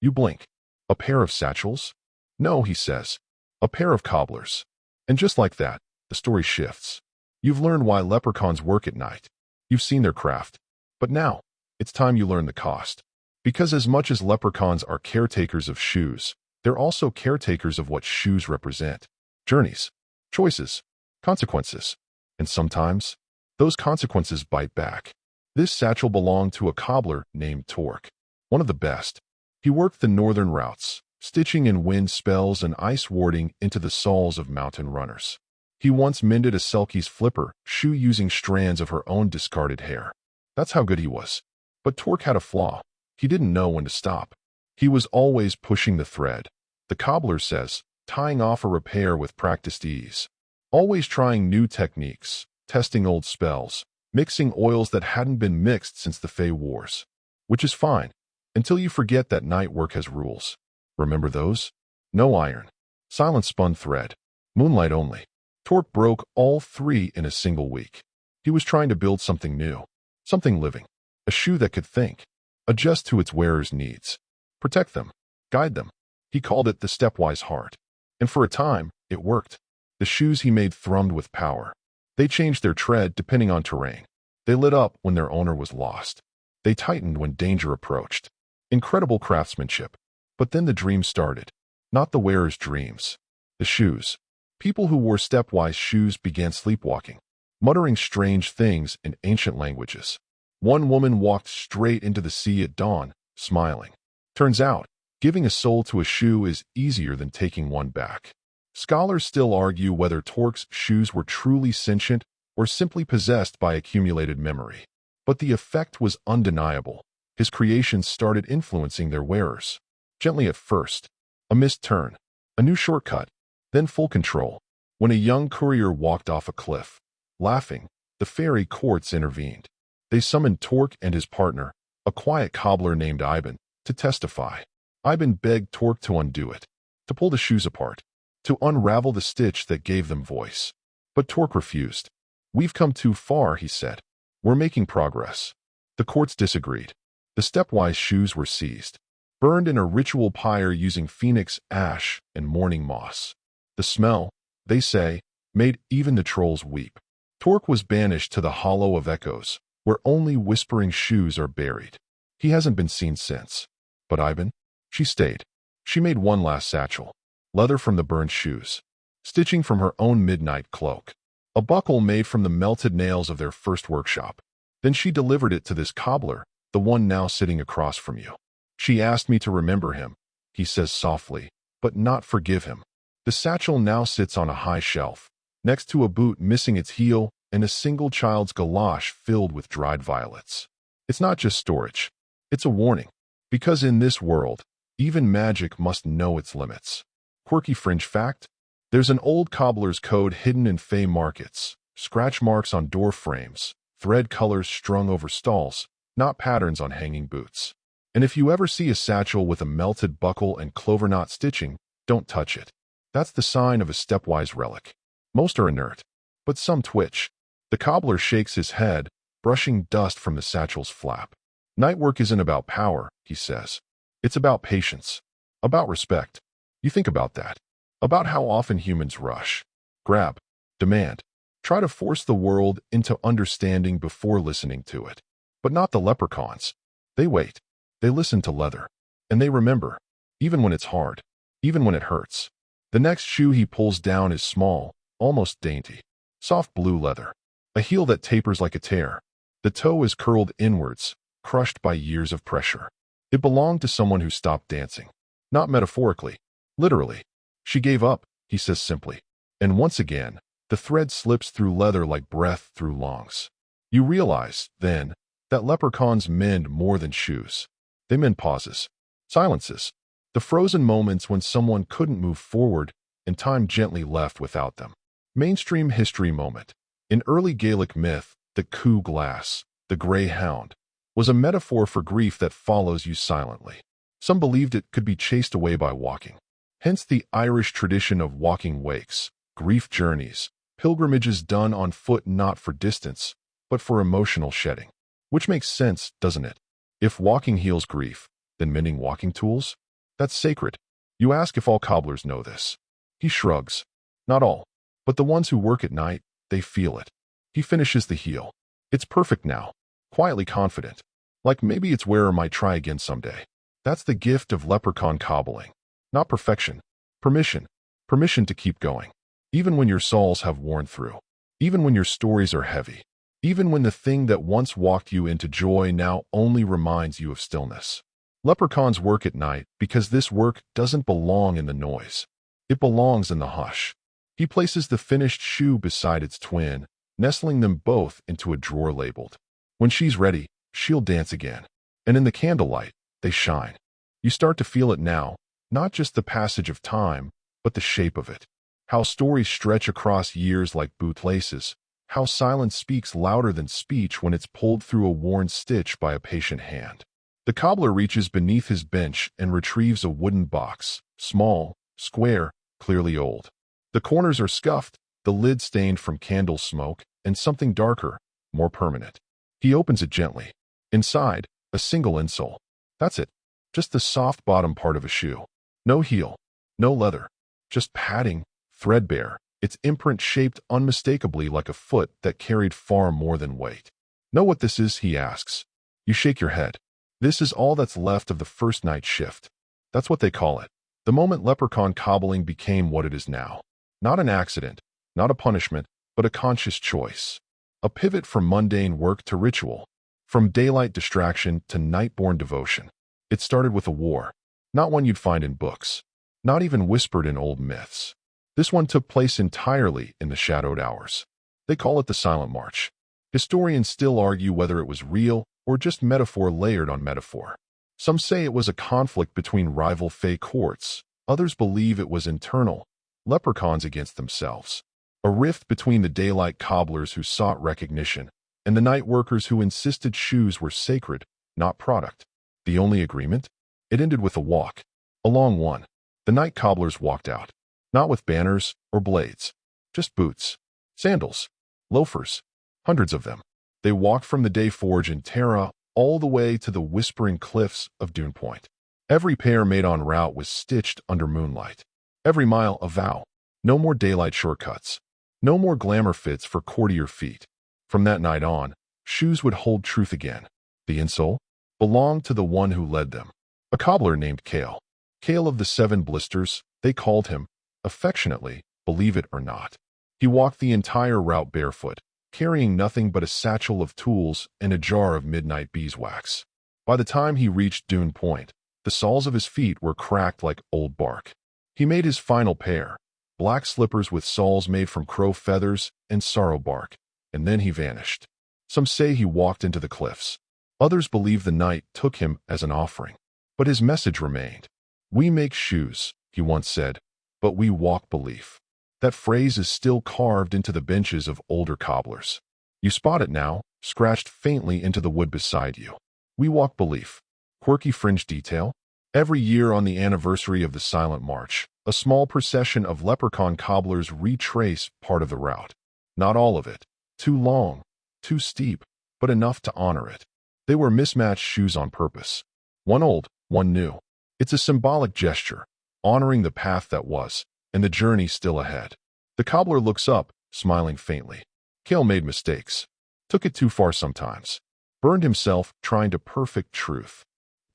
You blink. A pair of satchels? No, he says. A pair of cobblers. And just like that, the story shifts. You've learned why leprechauns work at night. You've seen their craft. But now, it's time you learn the cost. Because as much as leprechauns are caretakers of shoes, they're also caretakers of what shoes represent. Journeys, choices, consequences. And sometimes, those consequences bite back. This satchel belonged to a cobbler named Torque. One of the best. He worked the northern routes, stitching in wind spells and ice warding into the soles of mountain runners. He once mended a Selkie's flipper shoe using strands of her own discarded hair. That's how good he was. But Torque had a flaw. He didn't know when to stop. He was always pushing the thread. The cobbler says, tying off a repair with practiced ease. Always trying new techniques, testing old spells, mixing oils that hadn't been mixed since the Fey Wars. Which is fine, until you forget that night work has rules. Remember those? No iron. Silent spun thread. Moonlight only. Torque broke all three in a single week. He was trying to build something new. Something living. A shoe that could think. Adjust to its wearer's needs. Protect them. Guide them. He called it the stepwise heart. And for a time, it worked. The shoes he made thrummed with power. They changed their tread depending on terrain. They lit up when their owner was lost. They tightened when danger approached. Incredible craftsmanship. But then the dreams started. Not the wearer's dreams. The shoes. People who wore stepwise shoes began sleepwalking, muttering strange things in ancient languages. One woman walked straight into the sea at dawn, smiling. Turns out, giving a soul to a shoe is easier than taking one back. Scholars still argue whether Torque's shoes were truly sentient or simply possessed by accumulated memory. But the effect was undeniable. His creations started influencing their wearers. Gently at first. A missed turn. A new shortcut. Then full control. When a young courier walked off a cliff. Laughing, the fairy courts intervened. They summoned Torque and his partner, a quiet cobbler named Ivan, to testify. Ivan begged Torque to undo it, to pull the shoes apart, to unravel the stitch that gave them voice. But Torque refused. We've come too far, he said. We're making progress. The courts disagreed. The stepwise shoes were seized, burned in a ritual pyre using phoenix ash and morning moss. The smell, they say, made even the trolls weep. Torque was banished to the Hollow of Echoes, where only whispering shoes are buried. He hasn't been seen since. But Ivan? She stayed. She made one last satchel. Leather from the burned shoes. Stitching from her own midnight cloak. A buckle made from the melted nails of their first workshop. Then she delivered it to this cobbler, the one now sitting across from you. She asked me to remember him, he says softly, but not forgive him. The satchel now sits on a high shelf, next to a boot missing its heel and a single child's galosh filled with dried violets. It's not just storage. It's a warning. Because in this world, even magic must know its limits. Quirky fringe fact: there's an old cobbler's code hidden in fey markets, scratch marks on door frames, thread colors strung over stalls, not patterns on hanging boots. And if you ever see a satchel with a melted buckle and clover knot stitching, don't touch it. That's the sign of a stepwise relic. Most are inert, but some twitch. The cobbler shakes his head, brushing dust from the satchel's flap. Night work isn't about power, he says. It's about patience. About respect. You think about that. About how often humans rush. Grab. Demand. Try to force the world into understanding before listening to it. But not the leprechauns. They wait. They listen to leather. And they remember. Even when it's hard. Even when it hurts. The next shoe he pulls down is small, almost dainty. Soft blue leather. A heel that tapers like a tear. The toe is curled inwards, crushed by years of pressure. It belonged to someone who stopped dancing. Not metaphorically. Literally. She gave up, he says simply. And once again, the thread slips through leather like breath through lungs. You realize, then, that leprechauns mend more than shoes. They mend pauses. Silences. The frozen moments when someone couldn't move forward and time gently left without them. Mainstream history moment. In early Gaelic myth, the coo glass, the grey hound, was a metaphor for grief that follows you silently. Some believed it could be chased away by walking. Hence the Irish tradition of walking wakes, grief journeys, pilgrimages done on foot not for distance, but for emotional shedding. Which makes sense, doesn't it? If walking heals grief, then mending walking tools? That's sacred. You ask if all cobblers know this. He shrugs. Not all. But the ones who work at night, they feel it. He finishes the heel. It's perfect now. Quietly confident. Like maybe its wearer might try again someday. That's the gift of leprechaun cobbling. Not perfection. Permission. Permission to keep going. Even when your soles have worn through. Even when your stories are heavy. Even when the thing that once walked you into joy now only reminds you of stillness. Leprechauns work at night because this work doesn't belong in the noise. It belongs in the hush. He places the finished shoe beside its twin, nestling them both into a drawer labeled. When she's ready, she'll dance again. And in the candlelight, they shine. You start to feel it now, not just the passage of time, but the shape of it. How stories stretch across years like bootlaces. How silence speaks louder than speech when it's pulled through a worn stitch by a patient hand. The cobbler reaches beneath his bench and retrieves a wooden box, small, square, clearly old. The corners are scuffed, the lid stained from candle smoke, and something darker, more permanent. He opens it gently. Inside, a single insole. That's it. Just the soft bottom part of a shoe. No heel. No leather. Just padding, threadbare, its imprint shaped unmistakably like a foot that carried far more than weight. Know what this is, he asks. You shake your head. This is all that's left of the first night shift. That's what they call it. The moment leprechaun cobbling became what it is now. Not an accident, not a punishment, but a conscious choice. A pivot from mundane work to ritual. From daylight distraction to night-born devotion. It started with a war. Not one you'd find in books. Not even whispered in old myths. This one took place entirely in the shadowed hours. They call it the Silent March. Historians still argue whether it was real or just metaphor layered on metaphor. Some say it was a conflict between rival fey courts. Others believe it was internal, leprechauns against themselves. A rift between the daylight cobblers who sought recognition and the night workers who insisted shoes were sacred, not product. The only agreement? It ended with a walk. A long one. The night cobblers walked out. Not with banners or blades. Just boots. Sandals. Loafers. Hundreds of them. They walked from the day forge in Tara all the way to the whispering cliffs of Dune Point. Every pair made en route was stitched under moonlight. Every mile a vow. No more daylight shortcuts. No more glamour fits for courtier feet. From that night on, shoes would hold truth again. The insole? belonged to the one who led them, a cobbler named Kale. Kale of the 7 blisters, they called him, affectionately, believe it or not. He walked the entire route barefoot, carrying nothing but a satchel of tools and a jar of midnight beeswax. By the time he reached Dune Point, the soles of his feet were cracked like old bark. He made his final pair, black slippers with soles made from crow feathers and sorrow bark, and then he vanished. Some say he walked into the cliffs. Others believe the night took him as an offering. But his message remained. "We make shoes," he once said, "but we walk belief." That phrase is still carved into the benches of older cobblers. You spot it now, scratched faintly into the wood beside you. We walk belief. Quirky fringe detail. Every year on the anniversary of the Silent March, a small procession of leprechaun cobblers retrace part of the route. Not all of it. Too long, too steep, but enough to honor it. They wear mismatched shoes on purpose. One old, one new. It's a symbolic gesture, honoring the path that was, and the journey still ahead. The cobbler looks up, smiling faintly. Kale made mistakes. Took it too far sometimes. Burned himself trying to perfect truth.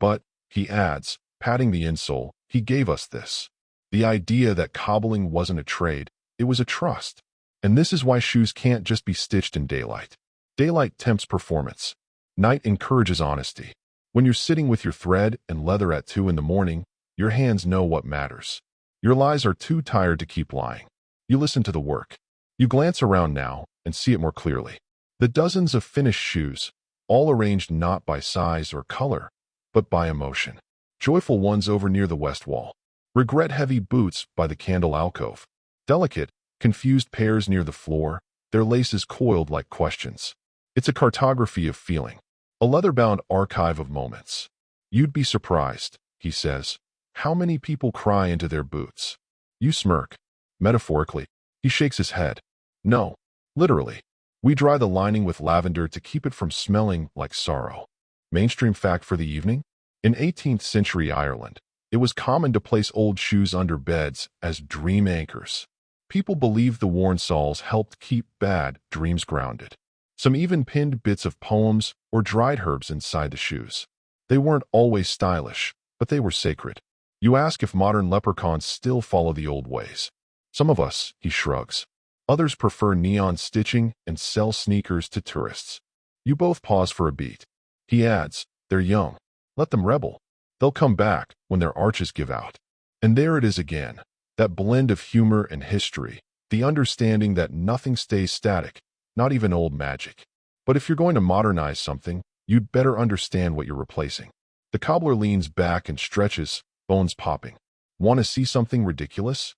But, he adds, patting the insole, he gave us this. The idea that cobbling wasn't a trade, it was a trust. And this is why shoes can't just be stitched in daylight. Daylight tempts performance. Night encourages honesty. When you're sitting with your thread and leather at 2 in the morning, your hands know what matters. Your lies are too tired to keep lying. You listen to the work. You glance around now and see it more clearly. The dozens of finished shoes, all arranged not by size or color, but by emotion. Joyful ones over near the west wall. Regret-heavy boots by the candle alcove. Delicate, confused pairs near the floor, their laces coiled like questions. It's a cartography of feeling. A leather-bound archive of moments. You'd be surprised, he says, how many people cry into their boots. You smirk. Metaphorically, he shakes his head. No, literally. We dry the lining with lavender to keep it from smelling like sorrow. Mainstream fact for the evening? In 18th century Ireland, it was common to place old shoes under beds as dream anchors. People believed the worn soles helped keep bad dreams grounded. Some even pinned bits of poems or dried herbs inside the shoes. They weren't always stylish, but they were sacred. You ask if modern leprechauns still follow the old ways. Some of us, he shrugs. Others prefer neon stitching and sell sneakers to tourists. You both pause for a beat. He adds, they're young. Let them rebel. They'll come back when their arches give out. And there it is again, that blend of humor and history, the understanding that nothing stays static, not even old magic. But if you're going to modernize something, you'd better understand what you're replacing. The cobbler leans back and stretches, bones popping. Want to see something ridiculous?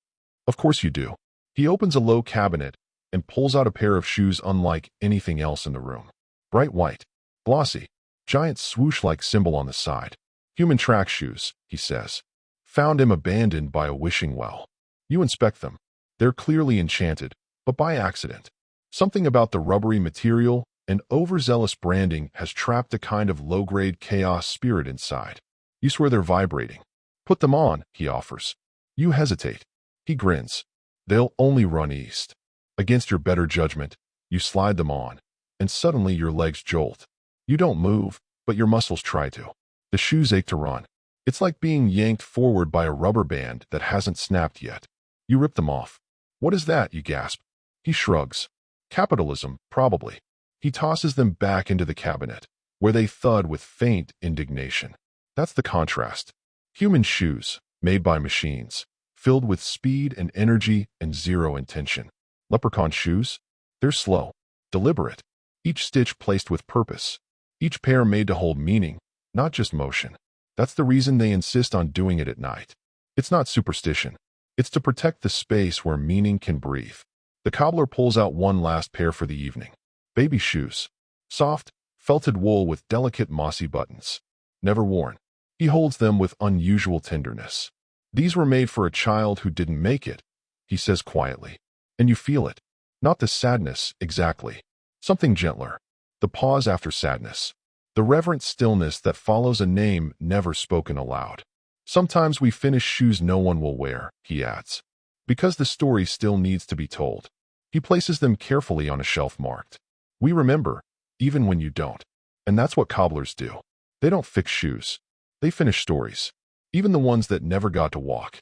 Of course you do. He opens a low cabinet and pulls out a pair of shoes unlike anything else in the room. Bright white, glossy, giant swoosh-like symbol on the side. Human track shoes, he says. Found him abandoned by a wishing well. You inspect them. They're clearly enchanted, but by accident. Something about the rubbery material and overzealous branding has trapped a kind of low-grade chaos spirit inside. You swear they're vibrating. Put them on, he offers. You hesitate. He grins. They'll only run east. Against your better judgment, you slide them on, and suddenly your legs jolt. You don't move, but your muscles try to. The shoes ache to run. It's like being yanked forward by a rubber band that hasn't snapped yet. You rip them off. What is that, you gasp? He shrugs. Capitalism, probably. He tosses them back into the cabinet, where they thud with faint indignation. That's the contrast. Human shoes, made by machines, filled with speed and energy and zero intention. Leprechaun shoes? They're slow, deliberate. Each stitch placed with purpose. Each pair made to hold meaning, not just motion. That's the reason they insist on doing it at night. It's not superstition. It's to protect the space where meaning can breathe. The cobbler pulls out one last pair for the evening. Baby shoes. Soft, felted wool with delicate mossy buttons. Never worn. He holds them with unusual tenderness. These were made for a child who didn't make it, he says quietly. And you feel it. Not the sadness, exactly. Something gentler. The pause after sadness. The reverent stillness that follows a name never spoken aloud. Sometimes we finish shoes no one will wear, he adds. Because the story still needs to be told. He places them carefully on a shelf marked. We remember, even when you don't. And that's what cobblers do. They don't fix shoes. They finish stories, even the ones that never got to walk.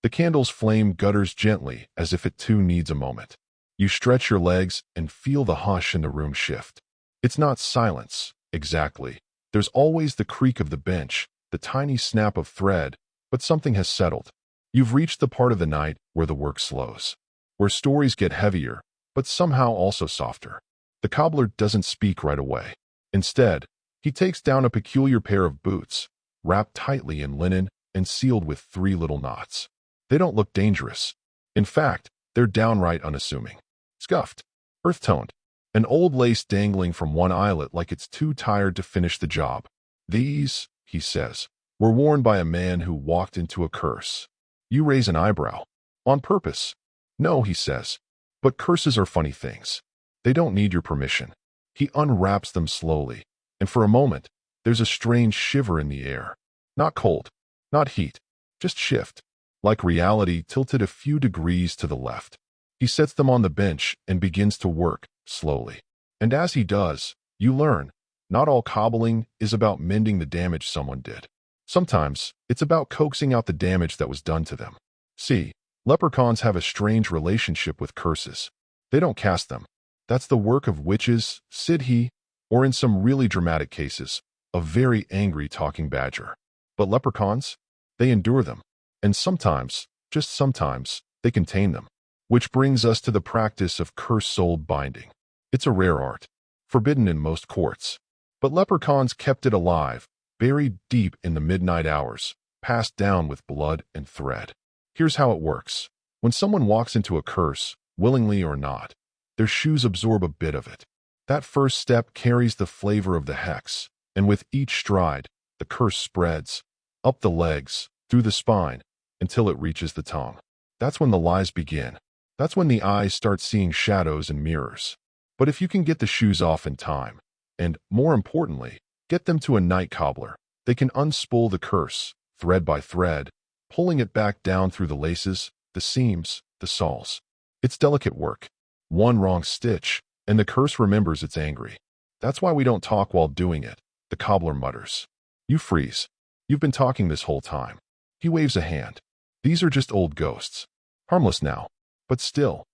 The candle's flame gutters gently as if it too needs a moment. You stretch your legs and feel the hush in the room shift. It's not silence, exactly. There's always the creak of the bench, the tiny snap of thread, but something has settled. You've reached the part of the night where the work slows, where stories get heavier, but somehow also softer. The cobbler doesn't speak right away. Instead, he takes down a peculiar pair of boots, wrapped tightly in linen and sealed with 3 little knots. They don't look dangerous. In fact, they're downright unassuming. Scuffed, earth-toned, an old lace dangling from one eyelet like it's too tired to finish the job. These, he says, were worn by a man who walked into a curse. You raise an eyebrow. On purpose. No, he says. But curses are funny things. They don't need your permission. He unwraps them slowly, and for a moment, there's a strange shiver in the air. Not cold, not heat, just shift, like reality tilted a few degrees to the left. He sets them on the bench and begins to work, slowly. And as he does, you learn, not all cobbling is about mending the damage someone did. Sometimes, it's about coaxing out the damage that was done to them. See, leprechauns have a strange relationship with curses. They don't cast them. That's the work of witches, said he, or in some really dramatic cases, a very angry talking badger. But leprechauns? They endure them. And sometimes, just sometimes, they contain them. Which brings us to the practice of curse-soul binding. It's a rare art, forbidden in most courts. But leprechauns kept it alive, buried deep in the midnight hours, passed down with blood and thread. Here's how it works. When someone walks into a curse, willingly or not, their shoes absorb a bit of it. That first step carries the flavor of the hex, and with each stride, the curse spreads, up the legs, through the spine, until it reaches the tongue. That's when the lies begin. That's when the eyes start seeing shadows and mirrors. But if you can get the shoes off in time, and, more importantly, get them to a night cobbler, they can unspool the curse, thread by thread, pulling it back down through the laces, the seams, the soles. It's delicate work. One wrong stitch, and the curse remembers it's angry. That's why we don't talk while doing it, the cobbler mutters. You freeze. You've been talking this whole time. He waves a hand. These are just old ghosts. Harmless now. But still.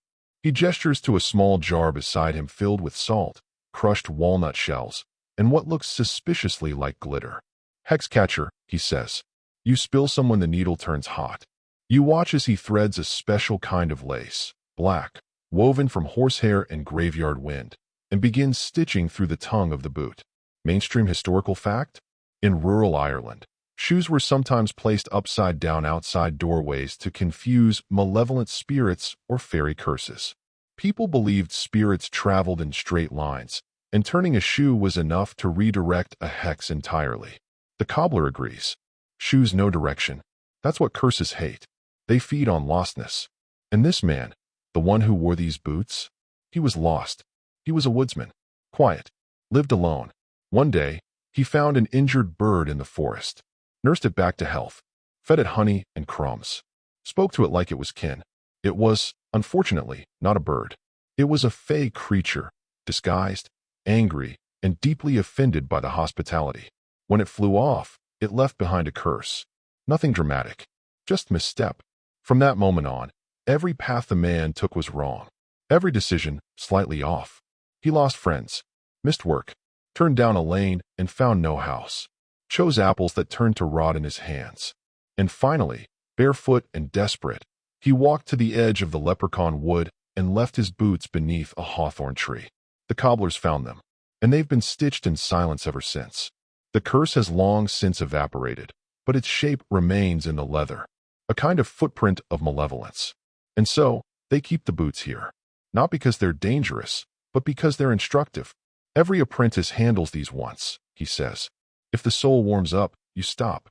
He gestures to a small jar beside him filled with salt, crushed walnut shells, and what looks suspiciously like glitter. Hex catcher, he says. You spill some when the needle turns hot. You watch as he threads a special kind of lace, black, woven from horsehair and graveyard wind, and begins stitching through the tongue of the boot. Mainstream historical fact? In rural Ireland, shoes were sometimes placed upside down outside doorways to confuse malevolent spirits or fairy curses. People believed spirits traveled in straight lines, and turning a shoe was enough to redirect a hex entirely. The cobbler agrees. Shoes no direction. That's what curses hate. They feed on lostness. And this man, the one who wore these boots, he was lost. He was a woodsman, quiet, lived alone. One day, he found an injured bird in the forest, nursed it back to health, fed it honey and crumbs, spoke to it like it was kin. It was, unfortunately, not a bird. It was a fey creature, disguised, angry, and deeply offended by the hospitality. When it flew off, it left behind a curse. Nothing dramatic, just misstep. From that moment on, every path the man took was wrong. Every decision, slightly off. He lost friends, missed work, turned down a lane and found no house, chose apples that turned to rot in his hands. And finally, barefoot and desperate, he walked to the edge of the leprechaun wood and left his boots beneath a hawthorn tree. The cobblers found them, and they've been stitched in silence ever since. The curse has long since evaporated, but its shape remains in the leather, a kind of footprint of malevolence. And so, they keep the boots here, not because they're dangerous, but because they're instructive. Every apprentice handles these once, he says. If the soul warms up, you stop.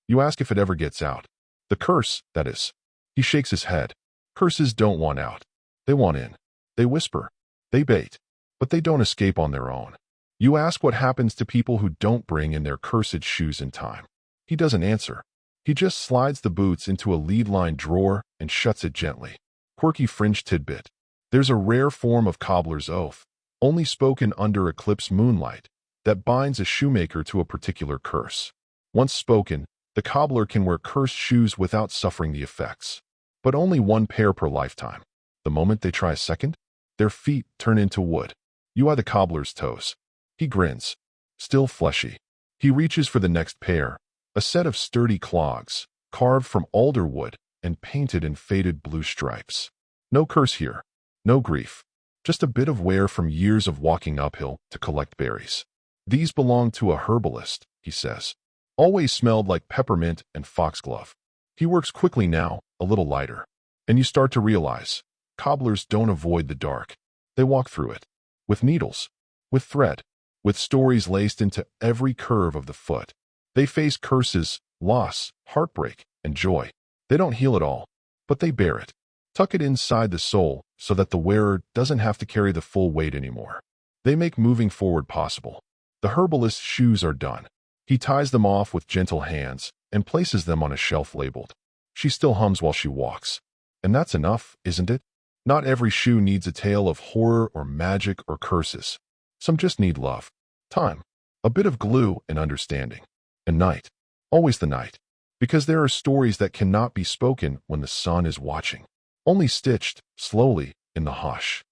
You ask if it ever gets out. The curse, that is. He shakes his head. Curses don't want out. They want in. They whisper. They bait. But they don't escape on their own. You ask what happens to people who don't bring in their cursed shoes in time. He doesn't answer. He just slides the boots into a lead-lined drawer and shuts it gently. Quirky fringe tidbit. There's a rare form of cobbler's oath, only spoken under eclipse moonlight, that binds a shoemaker to a particular curse. Once spoken, the cobbler can wear cursed shoes without suffering the effects. But only one pair per lifetime. The moment they try a second, their feet turn into wood. You are the cobbler's toes. He grins, still fleshy. He reaches for the next pair, a set of sturdy clogs, carved from alder wood and painted in faded blue stripes. No curse here, no grief, just a bit of wear from years of walking uphill to collect berries. These belong to a herbalist, he says. Always smelled like peppermint and foxglove. He works quickly now, a little lighter. And you start to realize, cobblers don't avoid the dark. They walk through it. With needles. With thread. With stories laced into every curve of the foot. They face curses, loss, heartbreak, and joy. They don't heal it all, but they bear it. Tuck it inside the soul so that the wearer doesn't have to carry the full weight anymore. They make moving forward possible. The herbalist's shoes are done. He ties them off with gentle hands and places them on a shelf labeled. She still hums while she walks. And that's enough, isn't it? Not every shoe needs a tale of horror or magic or curses. Some just need love, time, a bit of glue and understanding. And night. Always the night. Because there are stories that cannot be spoken when the sun is watching. Only stitched, slowly, in the hush.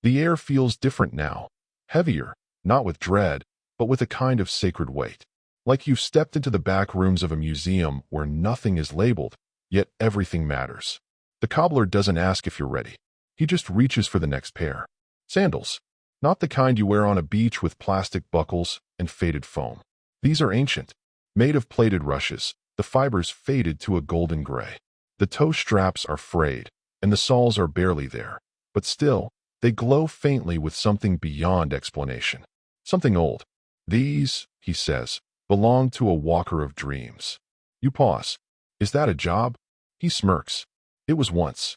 The air feels different now. Heavier, not with dread, but with a kind of sacred weight. Like you've stepped into the back rooms of a museum where nothing is labeled, yet everything matters. The cobbler doesn't ask if you're ready. He just reaches for the next pair. Sandals. Not the kind you wear on a beach with plastic buckles and faded foam. These are ancient. Made of plaited rushes, the fibers faded to a golden gray. The toe straps are frayed, and the soles are barely there. But still, they glow faintly with something beyond explanation. Something old. These, he says, belong to a walker of dreams. You pause. Is that a job? He smirks. It was once.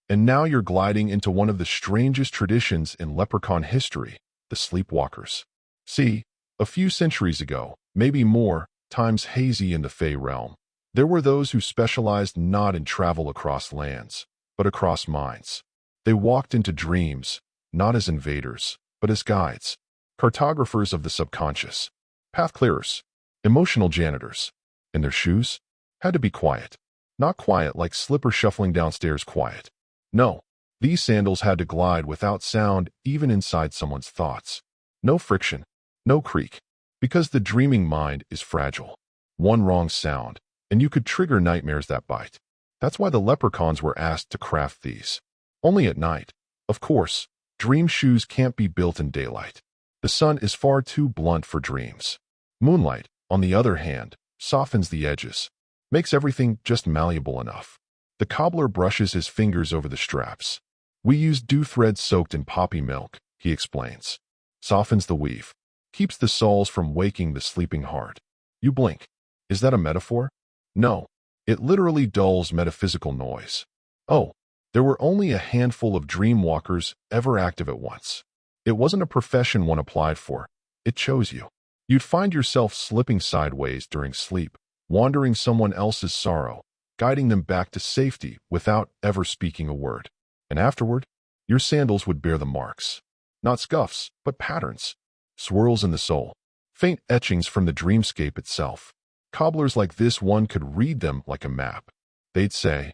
And now you're gliding into one of the strangest traditions in leprechaun history, the sleepwalkers. See, a few centuries ago, maybe more, times hazy in the Fey realm, there were those who specialized not in travel across lands, but across minds. They walked into dreams, not as invaders, but as guides, cartographers of the subconscious, path clearers, emotional janitors. And their shoes had to be quiet. Not quiet like slipper shuffling downstairs quiet. No, these sandals had to glide without sound even inside someone's thoughts. No friction, no creak, because the dreaming mind is fragile. One wrong sound, and you could trigger nightmares that bite. That's why the leprechauns were asked to craft these. Only at night. Of course, dream shoes can't be built in daylight. The sun is far too blunt for dreams. Moonlight, on the other hand, softens the edges, makes everything just malleable enough. The cobbler brushes his fingers over the straps. We use dew thread soaked in poppy milk, he explains. Softens the weave. Keeps the soles from waking the sleeping heart. You blink. Is that a metaphor? No. It literally dulls metaphysical noise. Oh, there were only a handful of dream walkers ever active at once. It wasn't a profession one applied for. It chose you. You'd find yourself slipping sideways during sleep, wandering someone else's sorrow, guiding them back to safety without ever speaking a word. And afterward, your sandals would bear the marks. Not scuffs, but patterns. Swirls in the soul. Faint etchings from the dreamscape itself. Cobblers like this one could read them like a map. They'd say,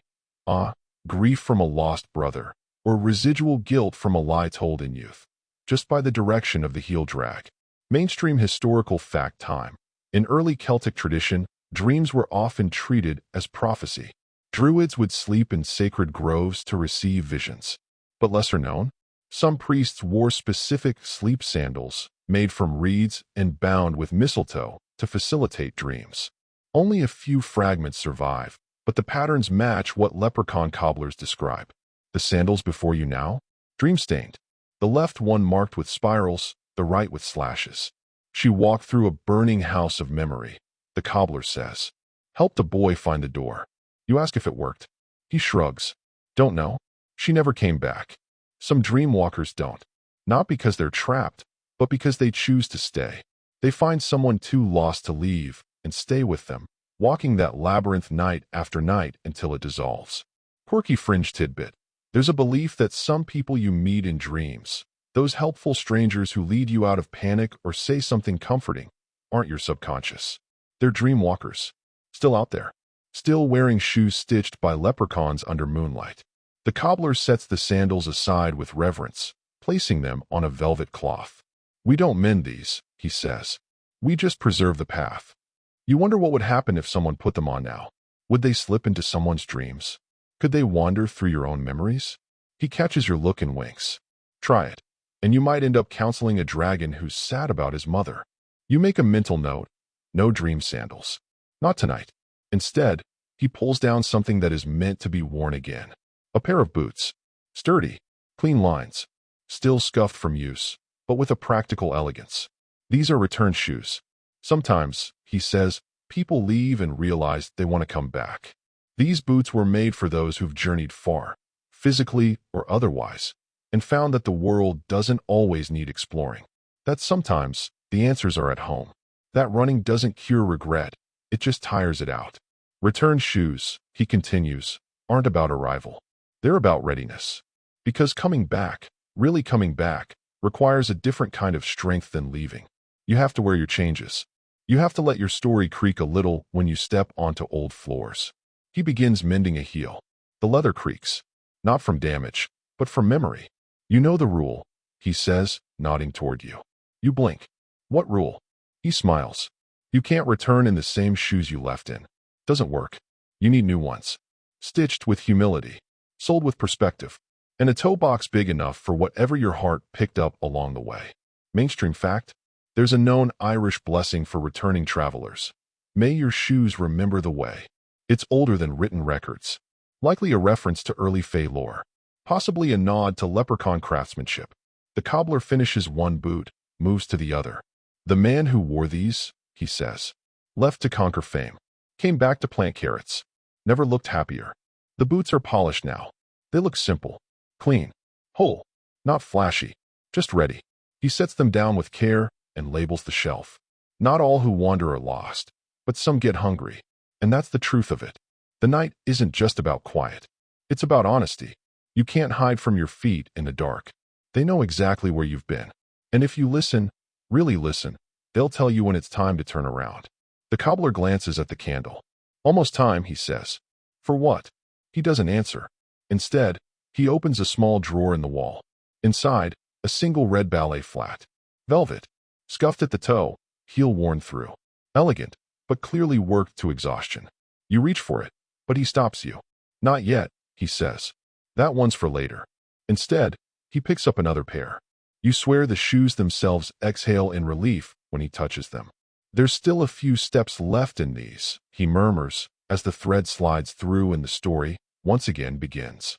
grief from a lost brother, or residual guilt from a lie told in youth. Just by the direction of the heel drag. Mainstream historical fact time. In early Celtic tradition, dreams were often treated as prophecy. Druids would sleep in sacred groves to receive visions. But lesser known, some priests wore specific sleep sandals, made from reeds and bound with mistletoe, to facilitate dreams. Only a few fragments survive, but the patterns match what leprechaun cobblers describe. The sandals before you now? Dream-stained. The left one marked with spirals, the right with slashes. She walked through a burning house of memory, the cobbler says. Helped a boy find the door. You ask if it worked. He shrugs. Don't know. She never came back. Some dreamwalkers don't. Not because they're trapped, but because they choose to stay. They find someone too lost to leave and stay with them, walking that labyrinth night after night until it dissolves. Quirky fringe tidbit. There's a belief that some people you meet in dreams, Those helpful strangers who lead you out of panic or say something comforting aren't your subconscious. They're dream walkers. Still out there. Still wearing shoes stitched by leprechauns under moonlight. The cobbler sets the sandals aside with reverence, placing them on a velvet cloth. "We don't mend these," he says. "We just preserve the path." You wonder what would happen if someone put them on now. Would they slip into someone's dreams? Could they wander through your own memories? He catches your look and winks. Try it, and you might end up counseling a dragon who's sad about his mother. You make a mental note. No dream sandals. Not tonight. Instead, he pulls down something that is meant to be worn again. A pair of boots. Sturdy, clean lines, still scuffed from use, but with a practical elegance. These are return shoes. Sometimes, he says, people leave and realize they want to come back. These boots were made for those who've journeyed far, physically or otherwise, and found that the world doesn't always need exploring. That sometimes the answers are at home. That running doesn't cure regret, it just tires it out. Return shoes, he continues, aren't about arrival. They're about readiness. Because coming back, really coming back, requires a different kind of strength than leaving. You have to wear your changes. You have to let your story creak a little when you step onto old floors. He begins mending a heel. The leather creaks, not from damage, but from memory. "You know the rule," he says, nodding toward you. You blink. "What rule?" He smiles. "You can't return in the same shoes you left in. Doesn't work. You need new ones. Stitched with humility, sold with perspective, and a toe box big enough for whatever your heart picked up along the way." Mainstream fact: there's a known Irish blessing for returning travelers. May your shoes remember the way. It's older than written records. Likely a reference to early Fey lore. Possibly a nod to leprechaun craftsmanship. The cobbler finishes one boot, moves to the other. "The man who wore these," he says, "left to conquer fame. Came back to plant carrots. Never looked happier. The boots are polished now. They look simple, clean, whole, not flashy, just ready." He sets them down with care and labels the shelf. Not all who wander are lost, but some get hungry. And that's the truth of it. The night isn't just about quiet. It's about honesty. You can't hide from your feet in the dark. They know exactly where you've been. And if you listen, really listen, they'll tell you when it's time to turn around. The cobbler glances at the candle. "Almost time," he says. "For what?" He doesn't answer. Instead, he opens a small drawer in the wall. Inside, a single red ballet flat. Velvet. Scuffed at the toe, heel worn through. Elegant, but clearly worked to exhaustion. You reach for it, but he stops you. "Not yet," he says. "That one's for later." Instead, he picks up another pair. You swear the shoes themselves exhale in relief when he touches them. "There's still a few steps left in these," he murmurs, as the thread slides through and the story once again begins.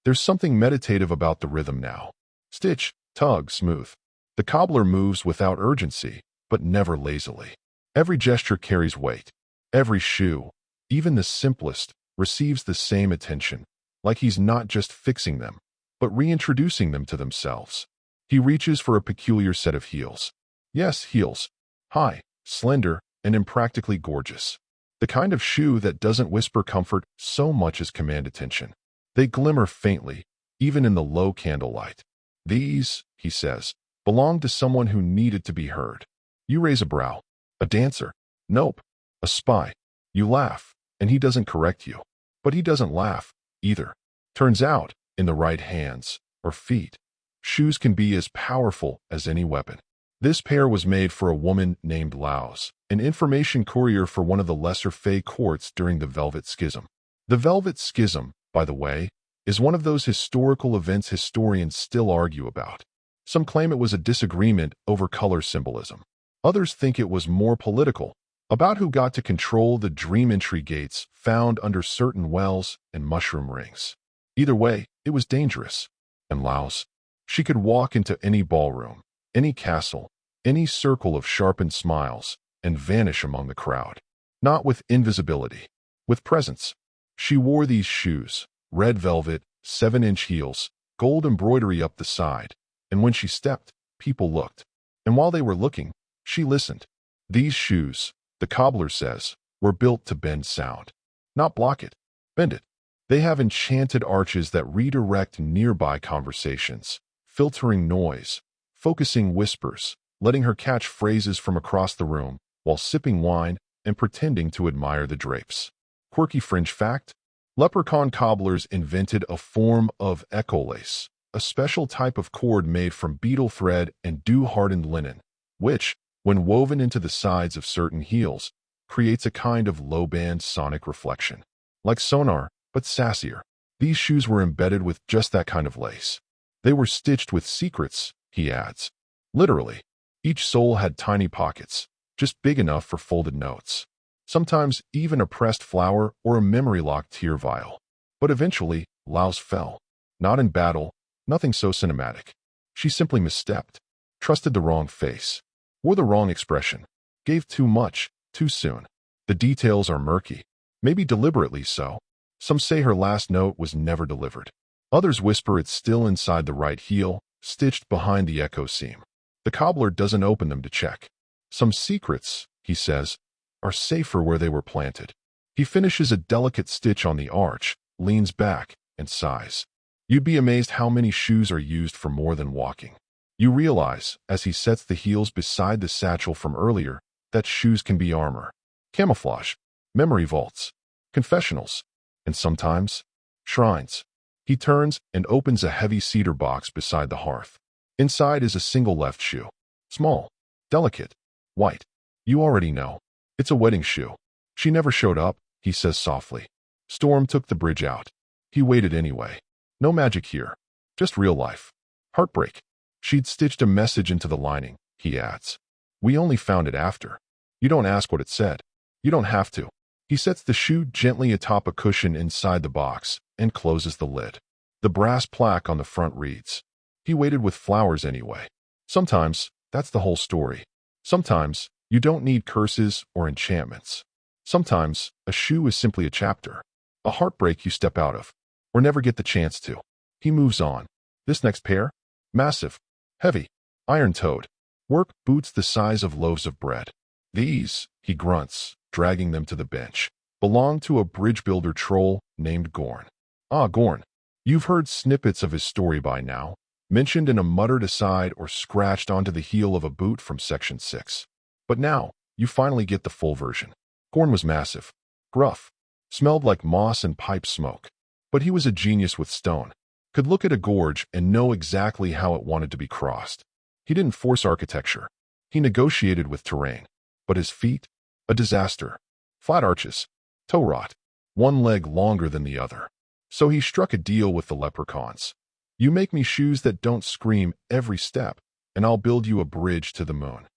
There's something meditative about the rhythm now. Stitch, tug, smooth. The cobbler moves without urgency, but never lazily. Every gesture carries weight. Every shoe, even the simplest, receives the same attention, like he's not just fixing them, but reintroducing them to themselves. He reaches for a peculiar set of heels. Yes, heels. High, slender, and impractically gorgeous. The kind of shoe that doesn't whisper comfort so much as command attention. They glimmer faintly, even in the low candlelight. "These," he says, "belong to someone who needed to be heard." You raise a brow. "A dancer?" "Nope. A spy." You laugh, and he doesn't correct you. But he doesn't laugh, either. Turns out, in the right hands, or feet, shoes can be as powerful as any weapon. This pair was made for a woman named Laus, an information courier for one of the lesser Fey courts during the Velvet Schism. The Velvet Schism, by the way, is one of those historical events historians still argue about. Some claim it was a disagreement over color symbolism. Others think it was more political, about who got to control the dream entry gates found under certain wells and mushroom rings. Either way, it was dangerous. And Laus, she could walk into any ballroom, any castle, any circle of sharpened smiles, and vanish among the crowd. Not with invisibility, with presence. She wore these shoes, red velvet, 7-inch heels, gold embroidery up the side, and when she stepped, people looked. And while they were looking, she listened. These shoes, the cobbler says, were built to bend sound. Not block it, bend it. They have enchanted arches that redirect nearby conversations, filtering noise, focusing whispers, letting her catch phrases from across the room while sipping wine and pretending to admire the drapes. Quirky fringe fact: leprechaun cobblers invented a form of ecolace, a special type of cord made from beetle thread and dew-hardened linen, which, when woven into the sides of certain heels, creates a kind of low-band sonic reflection. Like sonar, but sassier. These shoes were embedded with just that kind of lace. They were stitched with secrets, he adds. Literally. Each sole had tiny pockets, just big enough for folded notes. Sometimes even a pressed flower or a memory-locked tear vial. But eventually, Laos fell. Not in battle, nothing so cinematic. She simply misstepped, trusted the wrong face, wore the wrong expression, gave too much, too soon. The details are murky, maybe deliberately so. Some say her last note was never delivered. Others whisper it's still inside the right heel, stitched behind the echo seam. The cobbler doesn't open them to check. Some secrets, he says, are safer where they were planted. He finishes a delicate stitch on the arch, leans back, and sighs. You'd be amazed how many shoes are used for more than walking. You realize, as he sets the heels beside the satchel from earlier, that shoes can be armor, camouflage, memory vaults, confessionals, and sometimes, shrines. He turns and opens a heavy cedar box beside the hearth. Inside is a single left shoe. Small, delicate, white. You already know. It's a wedding shoe. She never showed up, he says softly. Storm took the bridge out. He waited anyway. No magic here. Just real life. Heartbreak. She'd stitched a message into the lining, he adds. We only found it after. You don't ask what it said. You don't have to. He sets the shoe gently atop a cushion inside the box and closes the lid. The brass plaque on the front reads, he waited with flowers anyway. Sometimes, that's the whole story. Sometimes, you don't need curses or enchantments. Sometimes, a shoe is simply a chapter. A heartbreak you step out of, or never get the chance to. He moves on. This next pair? Massive. Heavy. Iron-toed. Work boots the size of loaves of bread. These, he grunts, dragging them to the bench, belong to a bridge builder troll named Gorn. Ah, Gorn. You've heard snippets of his story by now, mentioned in a muttered aside or scratched onto the heel of a boot from Section 6. But now, you finally get the full version. Gorn was massive, gruff, smelled like moss and pipe smoke. But he was a genius with stone, could look at a gorge and know exactly how it wanted to be crossed. He didn't force architecture. He negotiated with terrain. But his feet? A disaster. Flat arches. Toe rot. One leg longer than the other. So he struck a deal with the leprechauns. You make me shoes that don't scream every step, and I'll build you a bridge to the moon.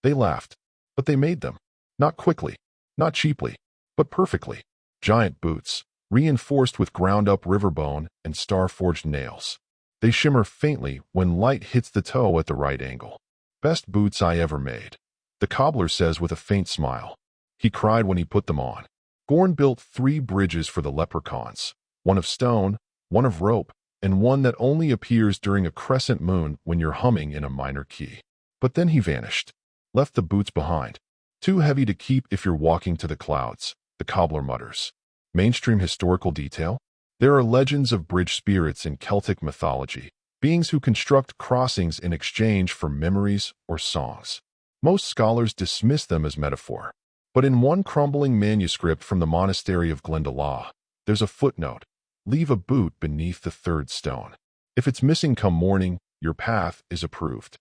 They laughed. But they made them. Not quickly. Not cheaply. But perfectly. Giant boots, reinforced with ground-up riverbone and star-forged nails. They shimmer faintly when light hits the toe at the right angle. Best boots I ever made. The cobbler says with a faint smile. He cried when he put them on. Gorn built 3 bridges for the leprechauns, one of stone, one of rope, and one that only appears during a crescent moon when you're humming in a minor key. But then he vanished, left the boots behind. Too heavy to keep if you're walking to the clouds, the cobbler mutters. Mainstream historical detail? There are legends of bridge spirits in Celtic mythology, beings who construct crossings in exchange for memories or songs. Most scholars dismiss them as metaphor. But in one crumbling manuscript from the monastery of Glendalough, there's a footnote. Leave a boot beneath the 3rd stone. If it's missing come morning, your path is approved.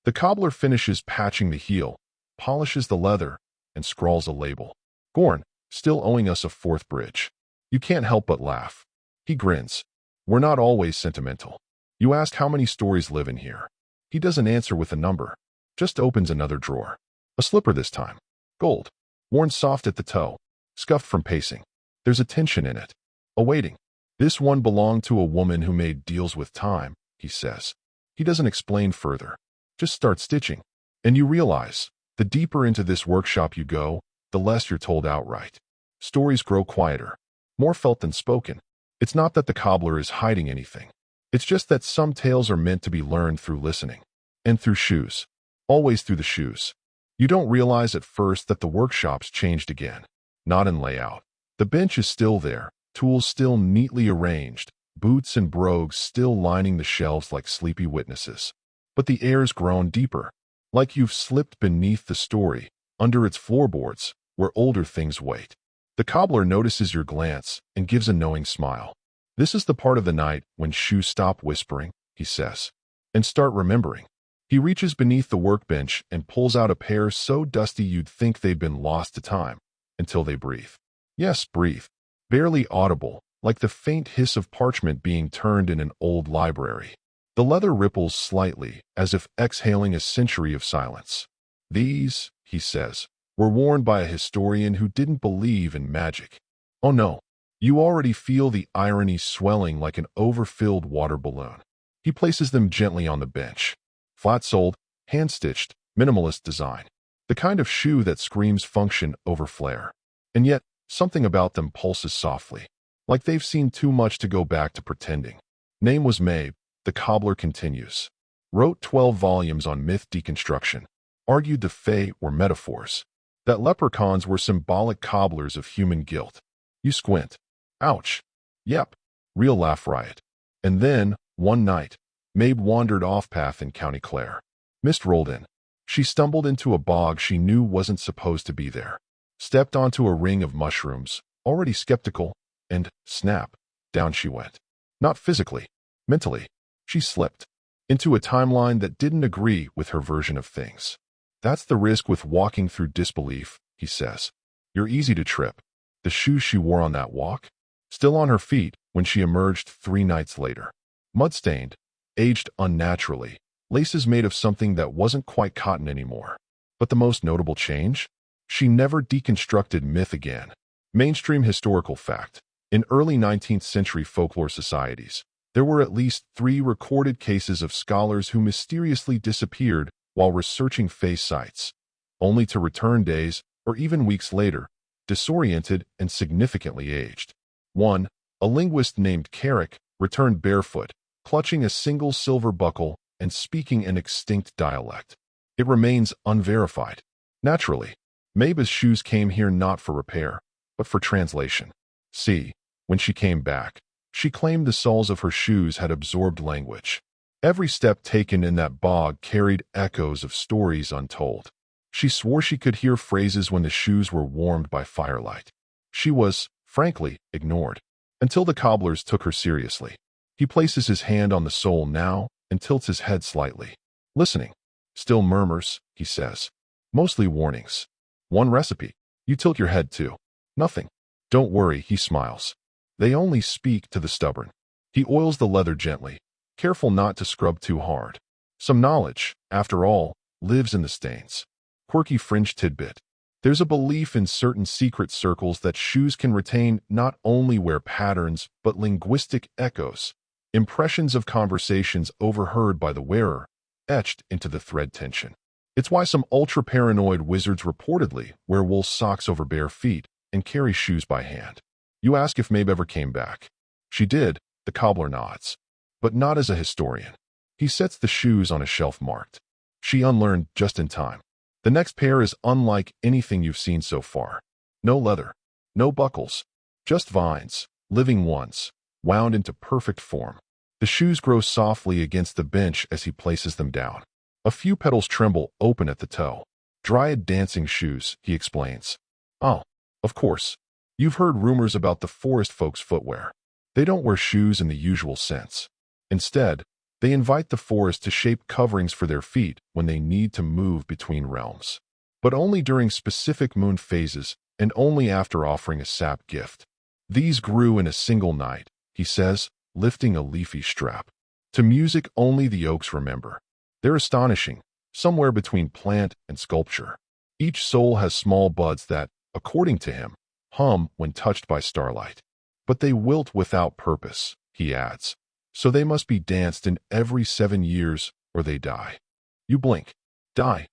The cobbler finishes patching the heel, polishes the leather, and scrawls a label. Gorn, still owing us a 4th bridge. You can't help but laugh. He grins. We're not always sentimental. You ask how many stories live in here. He doesn't answer with a number. Just opens another drawer. A slipper this time. Gold. Worn soft at the toe. Scuffed from pacing. There's a tension in it. A waiting. This one belonged to a woman who made deals with time, he says. He doesn't explain further. Just start stitching. And you realize, the deeper into this workshop you go, the less you're told outright. Stories grow quieter. More felt than spoken. It's not that the cobbler is hiding anything. It's just that some tales are meant to be learned through listening. And through shoes. Always through the shoes. You don't realize at first that the workshop's changed again. Not in layout. The bench is still there, tools still neatly arranged, boots and brogues still lining the shelves like sleepy witnesses. But the air's grown deeper, like you've slipped beneath the story, under its floorboards, where older things wait. The cobbler notices your glance and gives a knowing smile. This is the part of the night when shoes stop whispering, he says, and start remembering. He reaches beneath the workbench and pulls out a pair so dusty you'd think they'd been lost to time, until they breathe. Yes, breathe. Barely audible, like the faint hiss of parchment being turned in an old library. The leather ripples slightly, as if exhaling a century of silence. These, he says, were worn by a historian who didn't believe in magic. Oh no, you already feel the irony swelling like an overfilled water balloon. He places them gently on the bench. Flat-soled, hand-stitched, minimalist design. The kind of shoe that screams function over flair. And yet, something about them pulses softly, like they've seen too much to go back to pretending. Name was Mabe, the cobbler continues. Wrote 12 volumes on myth deconstruction. Argued the fae were metaphors. That leprechauns were symbolic cobblers of human guilt. You squint. Ouch. Yep. Real laugh riot. And then, one night, Mabe wandered off-path in County Clare. Mist rolled in. She stumbled into a bog she knew wasn't supposed to be there. Stepped onto a ring of mushrooms, already skeptical, and, snap, down she went. Not physically, mentally. She slipped into a timeline that didn't agree with her version of things. That's the risk with walking through disbelief, he says. You're easy to trip. The shoes she wore on that walk? Still on her feet when she emerged 3 nights later. Mud-stained, aged unnaturally, laces made of something that wasn't quite cotton anymore. But the most notable change? She never deconstructed myth again. Mainstream historical fact. In early 19th century folklore societies, there were at least 3 recorded cases of scholars who mysteriously disappeared while researching fae sites, only to return days or even weeks later, disoriented and significantly aged. 1. A linguist named Carrick returned barefoot, clutching a single silver buckle and speaking an extinct dialect. It remains unverified. Naturally, Mabe's shoes came here not for repair, but for translation. See, when she came back, she claimed the soles of her shoes had absorbed language. Every step taken in that bog carried echoes of stories untold. She swore she could hear phrases when the shoes were warmed by firelight. She was, frankly, ignored, until the cobblers took her seriously. He places his hand on the sole now and tilts his head slightly. Listening. Still murmurs, he says. Mostly warnings. 1 recipe. You tilt your head too. Nothing. Don't worry, he smiles. They only speak to the stubborn. He oils the leather gently, careful not to scrub too hard. Some knowledge, after all, lives in the stains. Quirky fringe tidbit. There's a belief in certain secret circles that shoes can retain not only wear patterns, but linguistic echoes, impressions of conversations overheard by the wearer, etched into the thread tension. It's why some ultra-paranoid wizards reportedly wear wool socks over bare feet and carry shoes by hand. You ask if Mabe ever came back. She did, the cobbler nods. But not as a historian. He sets the shoes on a shelf marked. She unlearned just in time. The next pair is unlike anything you've seen so far. No leather, no buckles, just vines, living ones, wound into perfect form. The shoes grow softly against the bench as he places them down. A few petals tremble open at the toe. Dryad dancing shoes, he explains. Oh, of course. You've heard rumors about the forest folks' footwear. They don't wear shoes in the usual sense. Instead, they invite the forest to shape coverings for their feet when they need to move between realms. But only during specific moon phases and only after offering a sap gift. These grew in a single night, he says, lifting a leafy strap. To music only the oaks remember. They're astonishing, somewhere between plant and sculpture. Each sole has small buds that, according to him, hum when touched by starlight. But they wilt without purpose, he adds. So they must be danced in every 7 years, or they die. You blink. Die.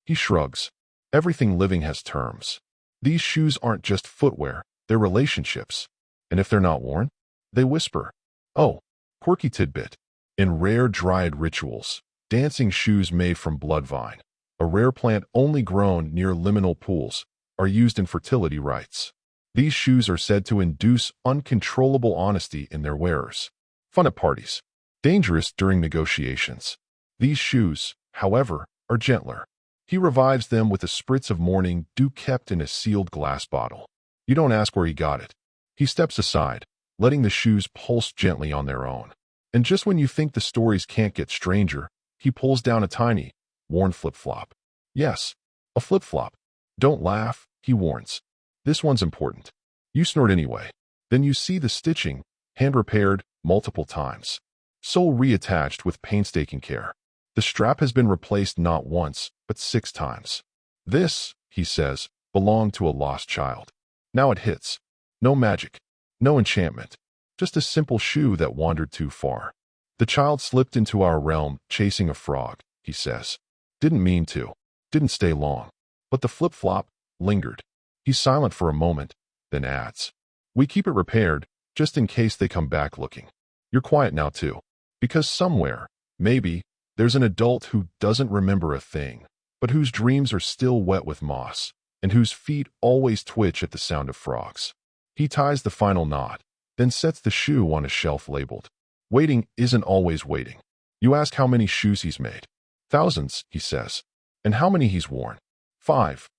He shrugs. Everything living has terms. These shoes aren't just footwear, they're relationships. And if they're not worn, they whisper. Oh, quirky tidbit. In rare dryad rituals, dancing shoes made from bloodvine, a rare plant only grown near liminal pools, are used in fertility rites. These shoes are said to induce uncontrollable honesty in their wearers. Fun at parties. Dangerous during negotiations. These shoes, however, are gentler. He revives them with a spritz of morning dew kept in a sealed glass bottle. You don't ask where he got it. He steps aside, letting the shoes pulse gently on their own. And just when you think the stories can't get stranger, he pulls down a tiny, worn flip-flop. Yes, a flip-flop. Don't laugh, he warns. This one's important. You snort anyway. Then you see the stitching, hand-repaired, multiple times. Sole reattached with painstaking care. The strap has been replaced not once, but 6 times. This, he says, belonged to a lost child. Now it hits. No magic. No enchantment. Just a simple shoe that wandered too far. The child slipped into our realm, chasing a frog, he says. Didn't mean to. Didn't stay long. But the flip-flop lingered. He's silent for a moment, then adds. We keep it repaired, just in case they come back looking. You're quiet now too. Because somewhere, maybe, there's an adult who doesn't remember a thing, but whose dreams are still wet with moss, and whose feet always twitch at the sound of frogs. He ties the final knot, then sets the shoe on a shelf labeled. Waiting isn't always waiting. You ask how many shoes he's made. Thousands, he says. And how many he's worn. 5.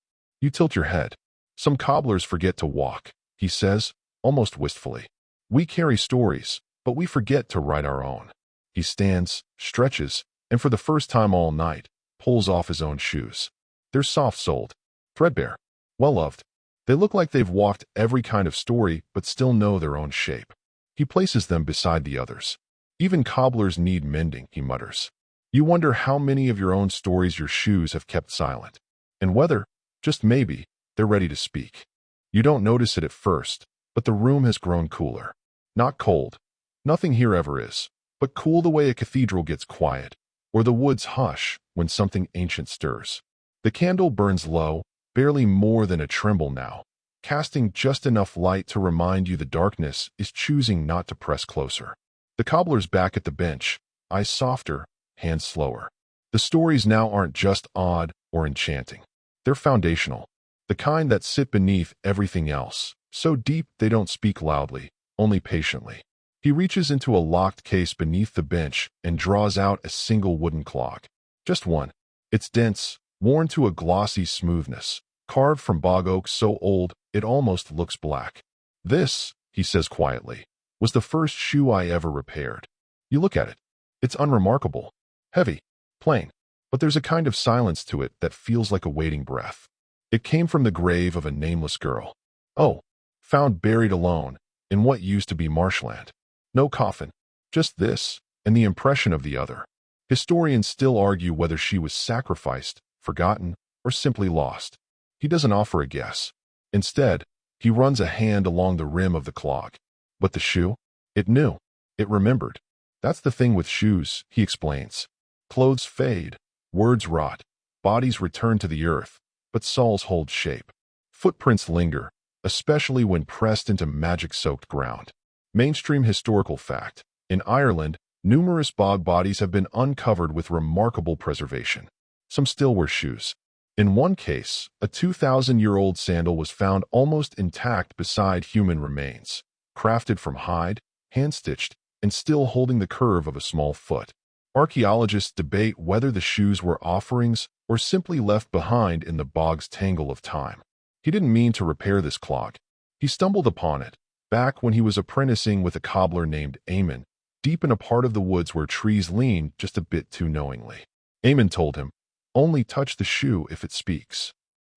You tilt your head. Some cobblers forget to walk, he says, almost wistfully. We carry stories, but we forget to write our own. He stands, stretches, and for the first time all night, pulls off his own shoes. They're soft-soled, threadbare, well-loved. They look like they've walked every kind of story but still know their own shape. He places them beside the others. Even cobblers need mending, he mutters. You wonder how many of your own stories your shoes have kept silent, and whether, just maybe, they're ready to speak. You don't notice it at first, but the room has grown cooler. Not cold. Nothing here ever is, but cool the way a cathedral gets quiet, or the woods hush when something ancient stirs. The candle burns low, barely more than a tremble now, casting just enough light to remind you the darkness is choosing not to press closer. The cobbler's back at the bench, eyes softer, hands slower. The stories now aren't just odd or enchanting. They're foundational, the kind that sit beneath everything else, so deep they don't speak loudly, only patiently. He reaches into a locked case beneath the bench and draws out a single wooden clock. Just one. It's dense, worn to a glossy smoothness, carved from bog oak so old it almost looks black. This, he says quietly, was the first shoe I ever repaired. You look at it. It's unremarkable. Heavy. Plain. But there's a kind of silence to it that feels like a waiting breath. It came from the grave of a nameless girl. Oh, found buried alone in what used to be marshland. No coffin. Just this, and the impression of the other. Historians still argue whether she was sacrificed, forgotten, or simply lost. He doesn't offer a guess. Instead, he runs a hand along the rim of the clog. But the shoe? It knew. It remembered. That's the thing with shoes, he explains. Clothes fade, words rot, bodies return to the earth, but soles hold shape. Footprints linger, especially when pressed into magic-soaked ground. Mainstream historical fact. In Ireland, numerous bog bodies have been uncovered with remarkable preservation. Some still wear shoes. In one case, a 2,000-year-old sandal was found almost intact beside human remains, crafted from hide, hand-stitched, and still holding the curve of a small foot. Archaeologists debate whether the shoes were offerings or simply left behind in the bog's tangle of time. He didn't mean to repair this clog. He stumbled upon it, back when he was apprenticing with a cobbler named Eamon, deep in a part of the woods where trees lean just a bit too knowingly. Eamon told him, "Only touch the shoe if it speaks."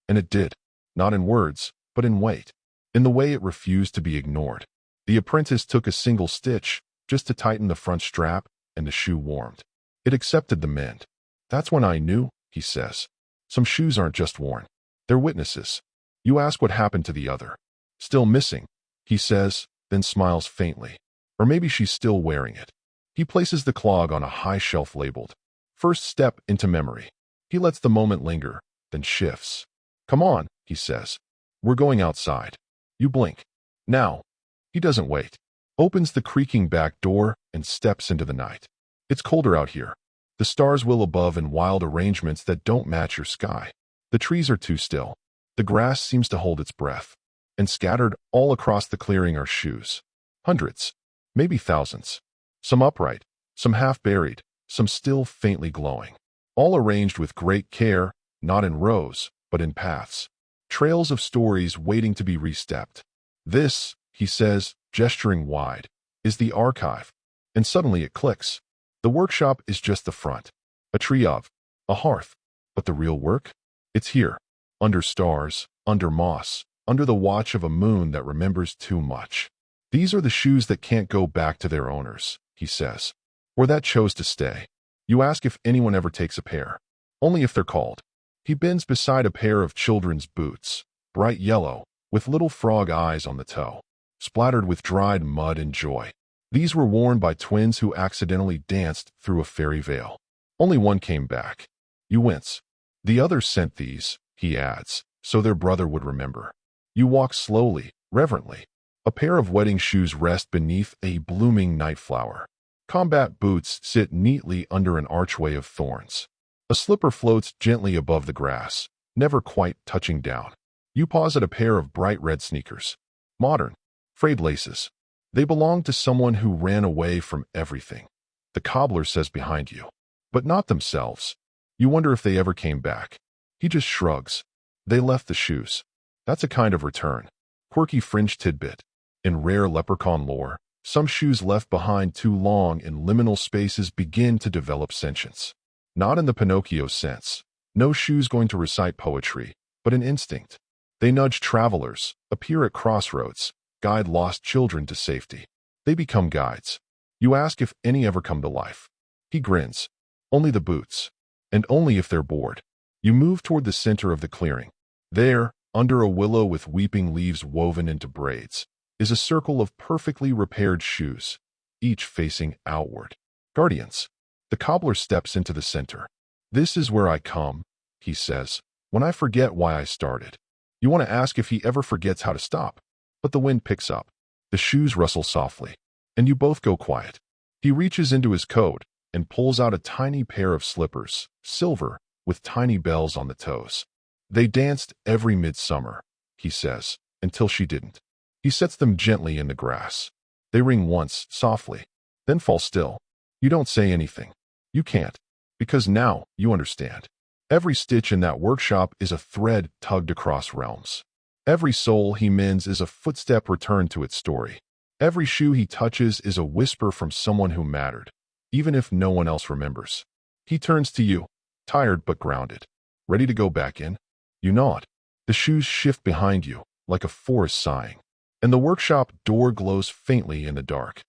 And it did, not in words, but in weight, in the way it refused to be ignored. The apprentice took a single stitch, just to tighten the front strap, and the shoe warmed. It accepted the mend. That's when I knew, he says. Some shoes aren't just worn. They're witnesses. You ask what happened to the other. Still missing, he says, then smiles faintly. Or maybe she's still wearing it. He places the clog on a high shelf labeled, "First step into memory." He lets the moment linger, then shifts. "Come on," he says. "We're going outside." You blink. Now. He doesn't wait. Opens the creaking back door and steps into the night. It's colder out here. The stars will above in wild arrangements that don't match your sky. The trees are too still. The grass seems to hold its breath. And scattered all across the clearing are shoes. Hundreds. Maybe thousands. Some upright, some half-buried, some still faintly glowing. All arranged with great care, not in rows, but in paths. Trails of stories waiting to be re-stepped. This, he says, gesturing wide, is the archive. And suddenly it clicks. The workshop is just the front. A tree of, a hearth. But the real work? It's here. Under stars, under moss, under the watch of a moon that remembers too much. These are the shoes that can't go back to their owners, he says. Or that chose to stay. You ask if anyone ever takes a pair. Only if they're called. He bends beside a pair of children's boots, bright yellow, with little frog eyes on the toe, splattered with dried mud and joy. These were worn by twins who accidentally danced through a fairy veil. Only one came back. You wince. The others sent these, he adds, so their brother would remember. You walk slowly, reverently. A pair of wedding shoes rest beneath a blooming night flower. Combat boots sit neatly under an archway of thorns. A slipper floats gently above the grass, never quite touching down. You pause at a pair of bright red sneakers. Modern, frayed laces. They belong to someone who ran away from everything. The cobbler says behind you. But not themselves. You wonder if they ever came back. He just shrugs. They left the shoes. That's a kind of return. Quirky fringe tidbit. In rare leprechaun lore, some shoes left behind too long in liminal spaces begin to develop sentience. Not in the Pinocchio sense. No shoes going to recite poetry, but an instinct. They nudge travelers, appear at crossroads, guide lost children to safety. They become guides. You ask if any ever come to life. He grins. Only the boots. And only if they're bored. You move toward the center of the clearing. There, under a willow with weeping leaves woven into braids, is a circle of perfectly repaired shoes, each facing outward. Guardians. The cobbler steps into the center. This is where I come, he says, when I forget why I started. You want to ask if he ever forgets how to stop. But the wind picks up. The shoes rustle softly. And you both go quiet. He reaches into his coat and pulls out a tiny pair of slippers, silver, with tiny bells on the toes. They danced every midsummer, he says, until she didn't. He sets them gently in the grass. They ring once, softly, then fall still. You don't say anything. You can't. Because now, you understand. Every stitch in that workshop is a thread tugged across realms. Every soul he mends is a footstep returned to its story. Every shoe he touches is a whisper from someone who mattered, even if no one else remembers. He turns to you, tired but grounded. Ready to go back in? You nod. The shoes shift behind you, like a forest sighing. And the workshop door glows faintly in the dark.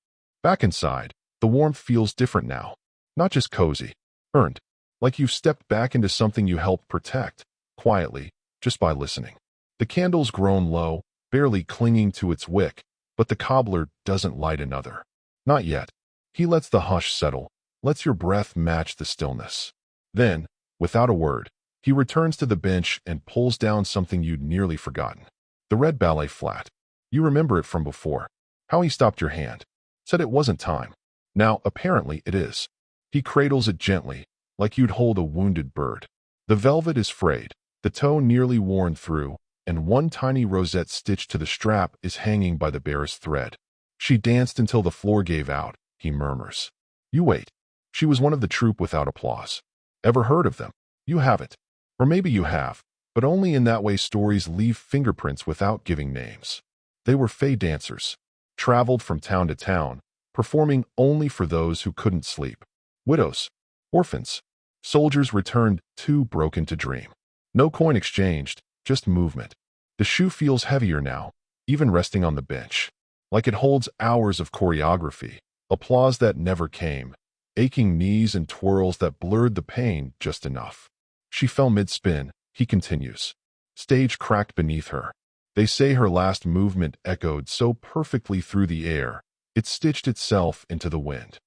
Back inside, the warmth feels different now. Not just cozy, earned. Like you've stepped back into something you helped protect, quietly, just by listening. The candle's grown low, barely clinging to its wick, but the cobbler doesn't light another. Not yet. He lets the hush settle, lets your breath match the stillness. Then, without a word, he returns to the bench and pulls down something you'd nearly forgotten. The red ballet flat. You remember it from before. How he stopped your hand. Said it wasn't time. Now, apparently, it is. He cradles it gently, like you'd hold a wounded bird. The velvet is frayed, the toe nearly worn through, and one tiny rosette stitched to the strap is hanging by the barest thread. She danced until the floor gave out, he murmurs. You wait. She was one of the troupe without applause. Ever heard of them? You haven't. Or maybe you have, but only in that way stories leave fingerprints without giving names. They were fey dancers, traveled from town to town, performing only for those who couldn't sleep. Widows, orphans, soldiers returned too broken to dream. No coin exchanged, just movement. The shoe feels heavier now, even resting on the bench. Like it holds hours of choreography, applause that never came, aching knees and twirls that blurred the pain just enough. She fell mid-spin, he continues. Stage cracked beneath her. They say her last movement echoed so perfectly through the air, it stitched itself into the wind.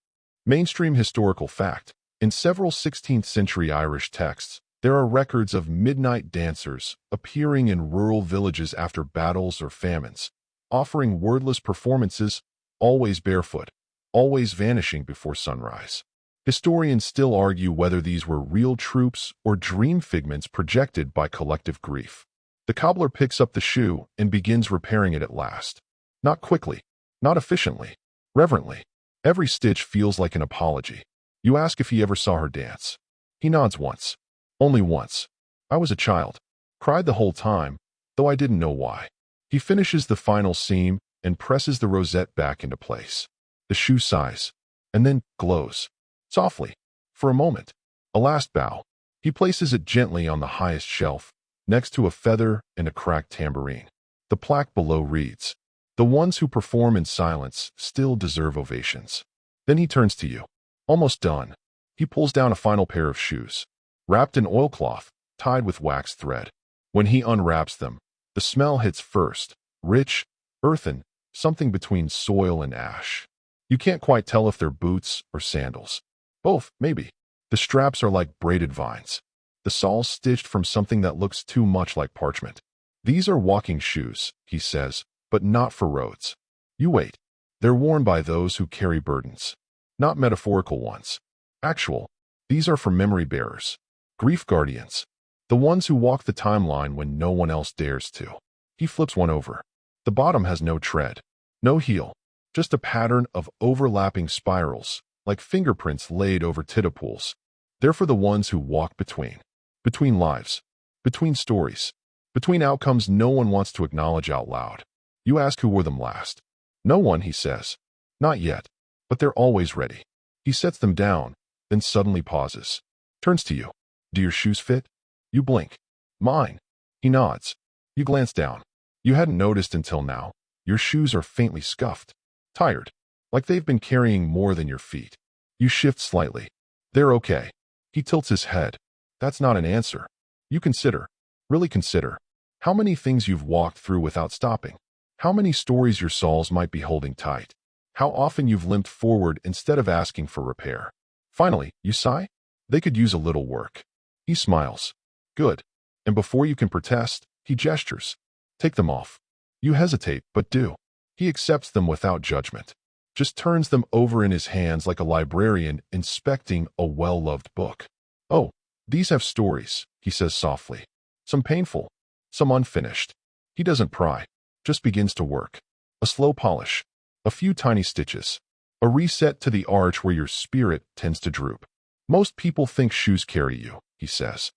Mainstream historical fact. In several 16th-century Irish texts, there are records of midnight dancers appearing in rural villages after battles or famines, offering wordless performances, always barefoot, always vanishing before sunrise. Historians still argue whether these were real troops or dream figments projected by collective grief. The cobbler picks up the shoe and begins repairing it at last. Not quickly, not efficiently, reverently. Every stitch feels like an apology. You ask if he ever saw her dance. He nods once. Only once. I was a child. Cried the whole time, though I didn't know why. He finishes the final seam and presses the rosette back into place. The shoe sighs, and then glows. Softly. For a moment. A last bow. He places it gently on the highest shelf, next to a feather and a cracked tambourine. The plaque below reads, "The ones who perform in silence still deserve ovations." Then he turns to you. Almost done. He pulls down a final pair of shoes, wrapped in oilcloth, tied with waxed thread. When he unwraps them, the smell hits first, rich, earthen, something between soil and ash. You can't quite tell if they're boots or sandals. Both, maybe. The straps are like braided vines. The soles stitched from something that looks too much like parchment. "These are walking shoes," he says, "but not for roads." You wait. They're worn by those who carry burdens. Not metaphorical ones. Actual. These are for memory bearers. Grief guardians. The ones who walk the timeline when no one else dares to. He flips one over. The bottom has no tread. No heel. Just a pattern of overlapping spirals, like fingerprints laid over titapools. They're for the ones who walk between. Between lives. Between stories. Between outcomes no one wants to acknowledge out loud. You ask who wore them last. No one, he says. Not yet. But they're always ready. He sets them down, then suddenly pauses. Turns to you. Do your shoes fit? You blink. Mine. He nods. You glance down. You hadn't noticed until now. Your shoes are faintly scuffed. Tired. Like they've been carrying more than your feet. You shift slightly. They're okay. He tilts his head. That's not an answer. You consider. Really consider. How many things you've walked through without stopping. How many stories your soles might be holding tight. How often you've limped forward instead of asking for repair. Finally, you sigh? They could use a little work. He smiles. Good. And before you can protest, he gestures. Take them off. You hesitate, but do. He accepts them without judgment. Just turns them over in his hands like a librarian inspecting a well-loved book. Oh, these have stories, he says softly. Some painful, some unfinished. He doesn't pry, just begins to work. A slow polish. A few tiny stitches. A reset to the arch where your spirit tends to droop. Most people think shoes carry you, he says.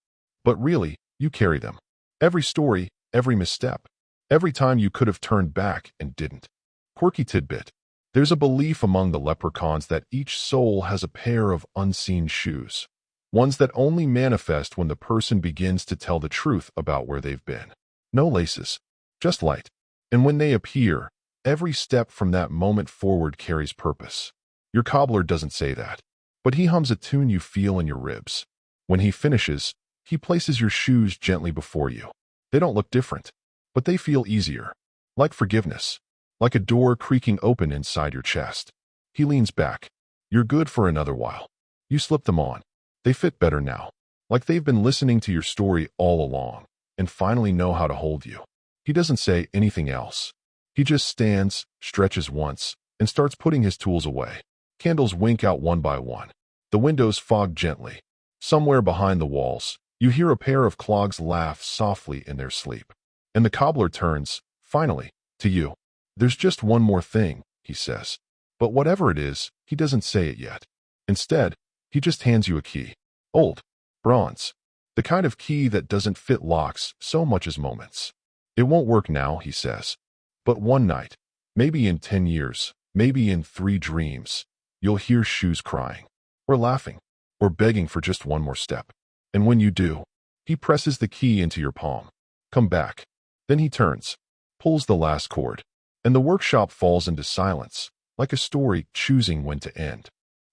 But really, you carry them. Every story, every misstep. Every time you could have turned back and didn't. Quirky tidbit. There's a belief among the leprechauns that each soul has a pair of unseen shoes. Ones that only manifest when the person begins to tell the truth about where they've been. No laces. Just light. And when they appear, every step from that moment forward carries purpose. Your cobbler doesn't say that. But he hums a tune you feel in your ribs. When he finishes, he places your shoes gently before you. They don't look different, but they feel easier. Like forgiveness. Like a door creaking open inside your chest. He leans back. You're good for another while. You slip them on. They fit better now. Like they've been listening to your story all along, and finally know how to hold you. He doesn't say anything else. He just stands, stretches once, and starts putting his tools away. Candles wink out one by one. The windows fog gently. Somewhere behind the walls, you hear a pair of clogs laugh softly in their sleep. And the cobbler turns, finally, to you. There's just one more thing, he says. But whatever it is, he doesn't say it yet. Instead, he just hands you a key. Old. Bronze. The kind of key that doesn't fit locks so much as moments. It won't work now, he says. But one night, maybe in 10 years, maybe in 3 dreams, you'll hear shoes crying, or laughing, or begging for just one more step. And when you do, he presses the key into your palm. Come back. Then he turns, pulls the last cord, and the workshop falls into silence, like a story choosing when to end.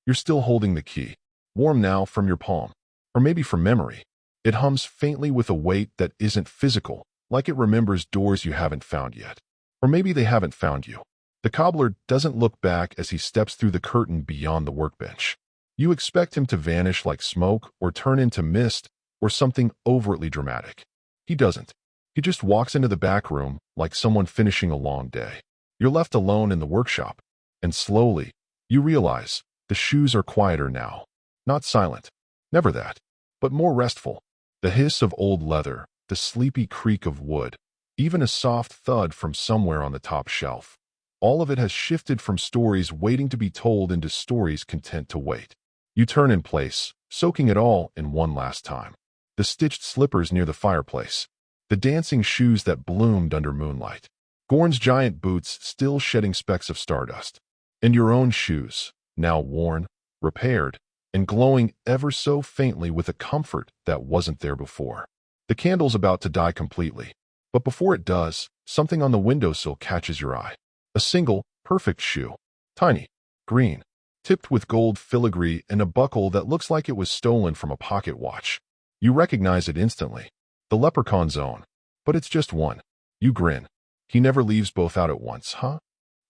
You're still holding the key, warm now from your palm, or maybe from memory. It hums faintly with a weight that isn't physical, like it remembers doors you haven't found yet. Or maybe they haven't found you. The cobbler doesn't look back as he steps through the curtain beyond the workbench. You expect him to vanish like smoke or turn into mist or something overtly dramatic. He doesn't. He just walks into the back room like someone finishing a long day. You're left alone in the workshop, and slowly, you realize the shoes are quieter now. Not silent. Never that. But more restful. The hiss of old leather, the sleepy creak of wood, even a soft thud from somewhere on the top shelf. All of it has shifted from stories waiting to be told into stories content to wait. You turn in place, soaking it all in one last time. The stitched slippers near the fireplace. The dancing shoes that bloomed under moonlight. Gorn's giant boots still shedding specks of stardust. And your own shoes, now worn, repaired, and glowing ever so faintly with a comfort that wasn't there before. The candle's about to die completely. But before it does, something on the windowsill catches your eye. A single, perfect shoe. Tiny, green, tipped with gold filigree and a buckle that looks like it was stolen from a pocket watch. You recognize it instantly. The Leprechauns' own. But it's just one. You grin. He never leaves both out at once, huh?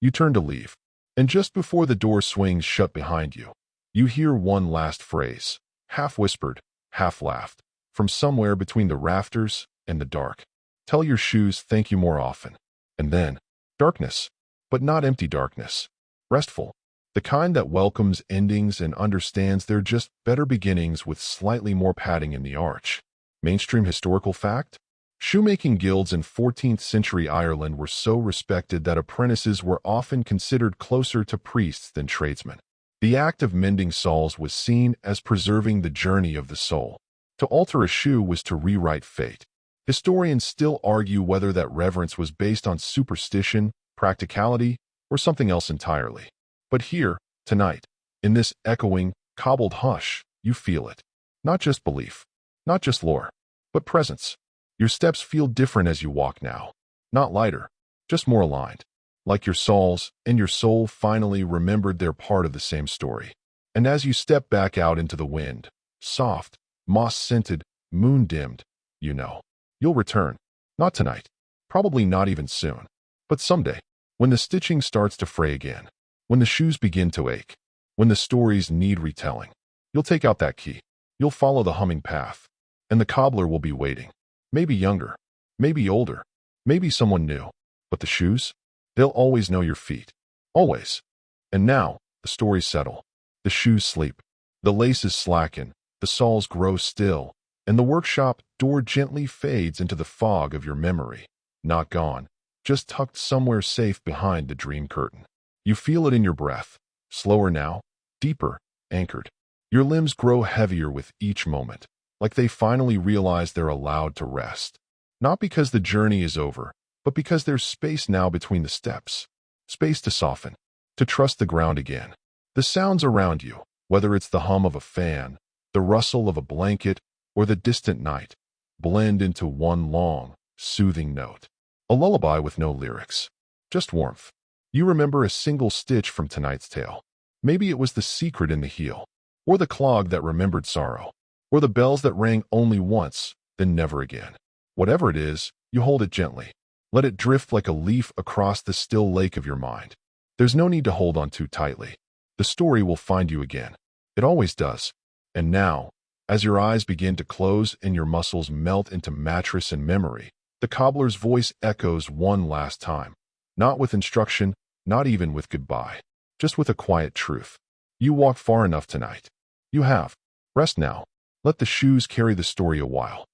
You turn to leave. And just before the door swings shut behind you, you hear one last phrase, half whispered, half laughed, from somewhere between the rafters and the dark. Tell your shoes thank you more often. And then, darkness. But not empty darkness. Restful. The kind that welcomes endings and understands they're just better beginnings with slightly more padding in the arch. Mainstream historical fact? Shoemaking guilds in 14th century Ireland were so respected that apprentices were often considered closer to priests than tradesmen. The act of mending soles was seen as preserving the journey of the soul. To alter a shoe was to rewrite fate. Historians still argue whether that reverence was based on superstition, practicality, or something else entirely. But here, tonight, in this echoing, cobbled hush, you feel it. Not just belief, not just lore, but presence. Your steps feel different as you walk now. Not lighter, just more aligned. Like your souls and your soul finally remembered they're part of the same story. And as you step back out into the wind, soft, moss-scented, moon-dimmed, you know, you'll return. Not tonight. Probably not even soon. But someday. When the stitching starts to fray again, when the shoes begin to ache, when the stories need retelling, you'll take out that key. You'll follow the humming path, and the cobbler will be waiting. Maybe younger, maybe older, maybe someone new. But the shoes? They'll always know your feet. Always. And now, the stories settle. The shoes sleep. The laces slacken, the soles grow still, and the workshop door gently fades into the fog of your memory. Not gone. Just tucked somewhere safe behind the dream curtain. You feel it in your breath, slower now, deeper, anchored. Your limbs grow heavier with each moment, like they finally realize they're allowed to rest. Not because the journey is over, but because there's space now between the steps. Space to soften, to trust the ground again. The sounds around you, whether it's the hum of a fan, the rustle of a blanket, or the distant night, blend into one long, soothing note. A lullaby with no lyrics, just warmth. You remember a single stitch from tonight's tale. Maybe it was the secret in the heel, or the clog that remembered sorrow, or the bells that rang only once, then never again. Whatever it is, you hold it gently. Let it drift like a leaf across the still lake of your mind. There's no need to hold on too tightly. The story will find you again. It always does. And now, as your eyes begin to close and your muscles melt into mattress and memory, the cobbler's voice echoes one last time. Not with instruction, not even with goodbye. Just with a quiet truth. You walked far enough tonight. You have. Rest now. Let the shoes carry the story a while.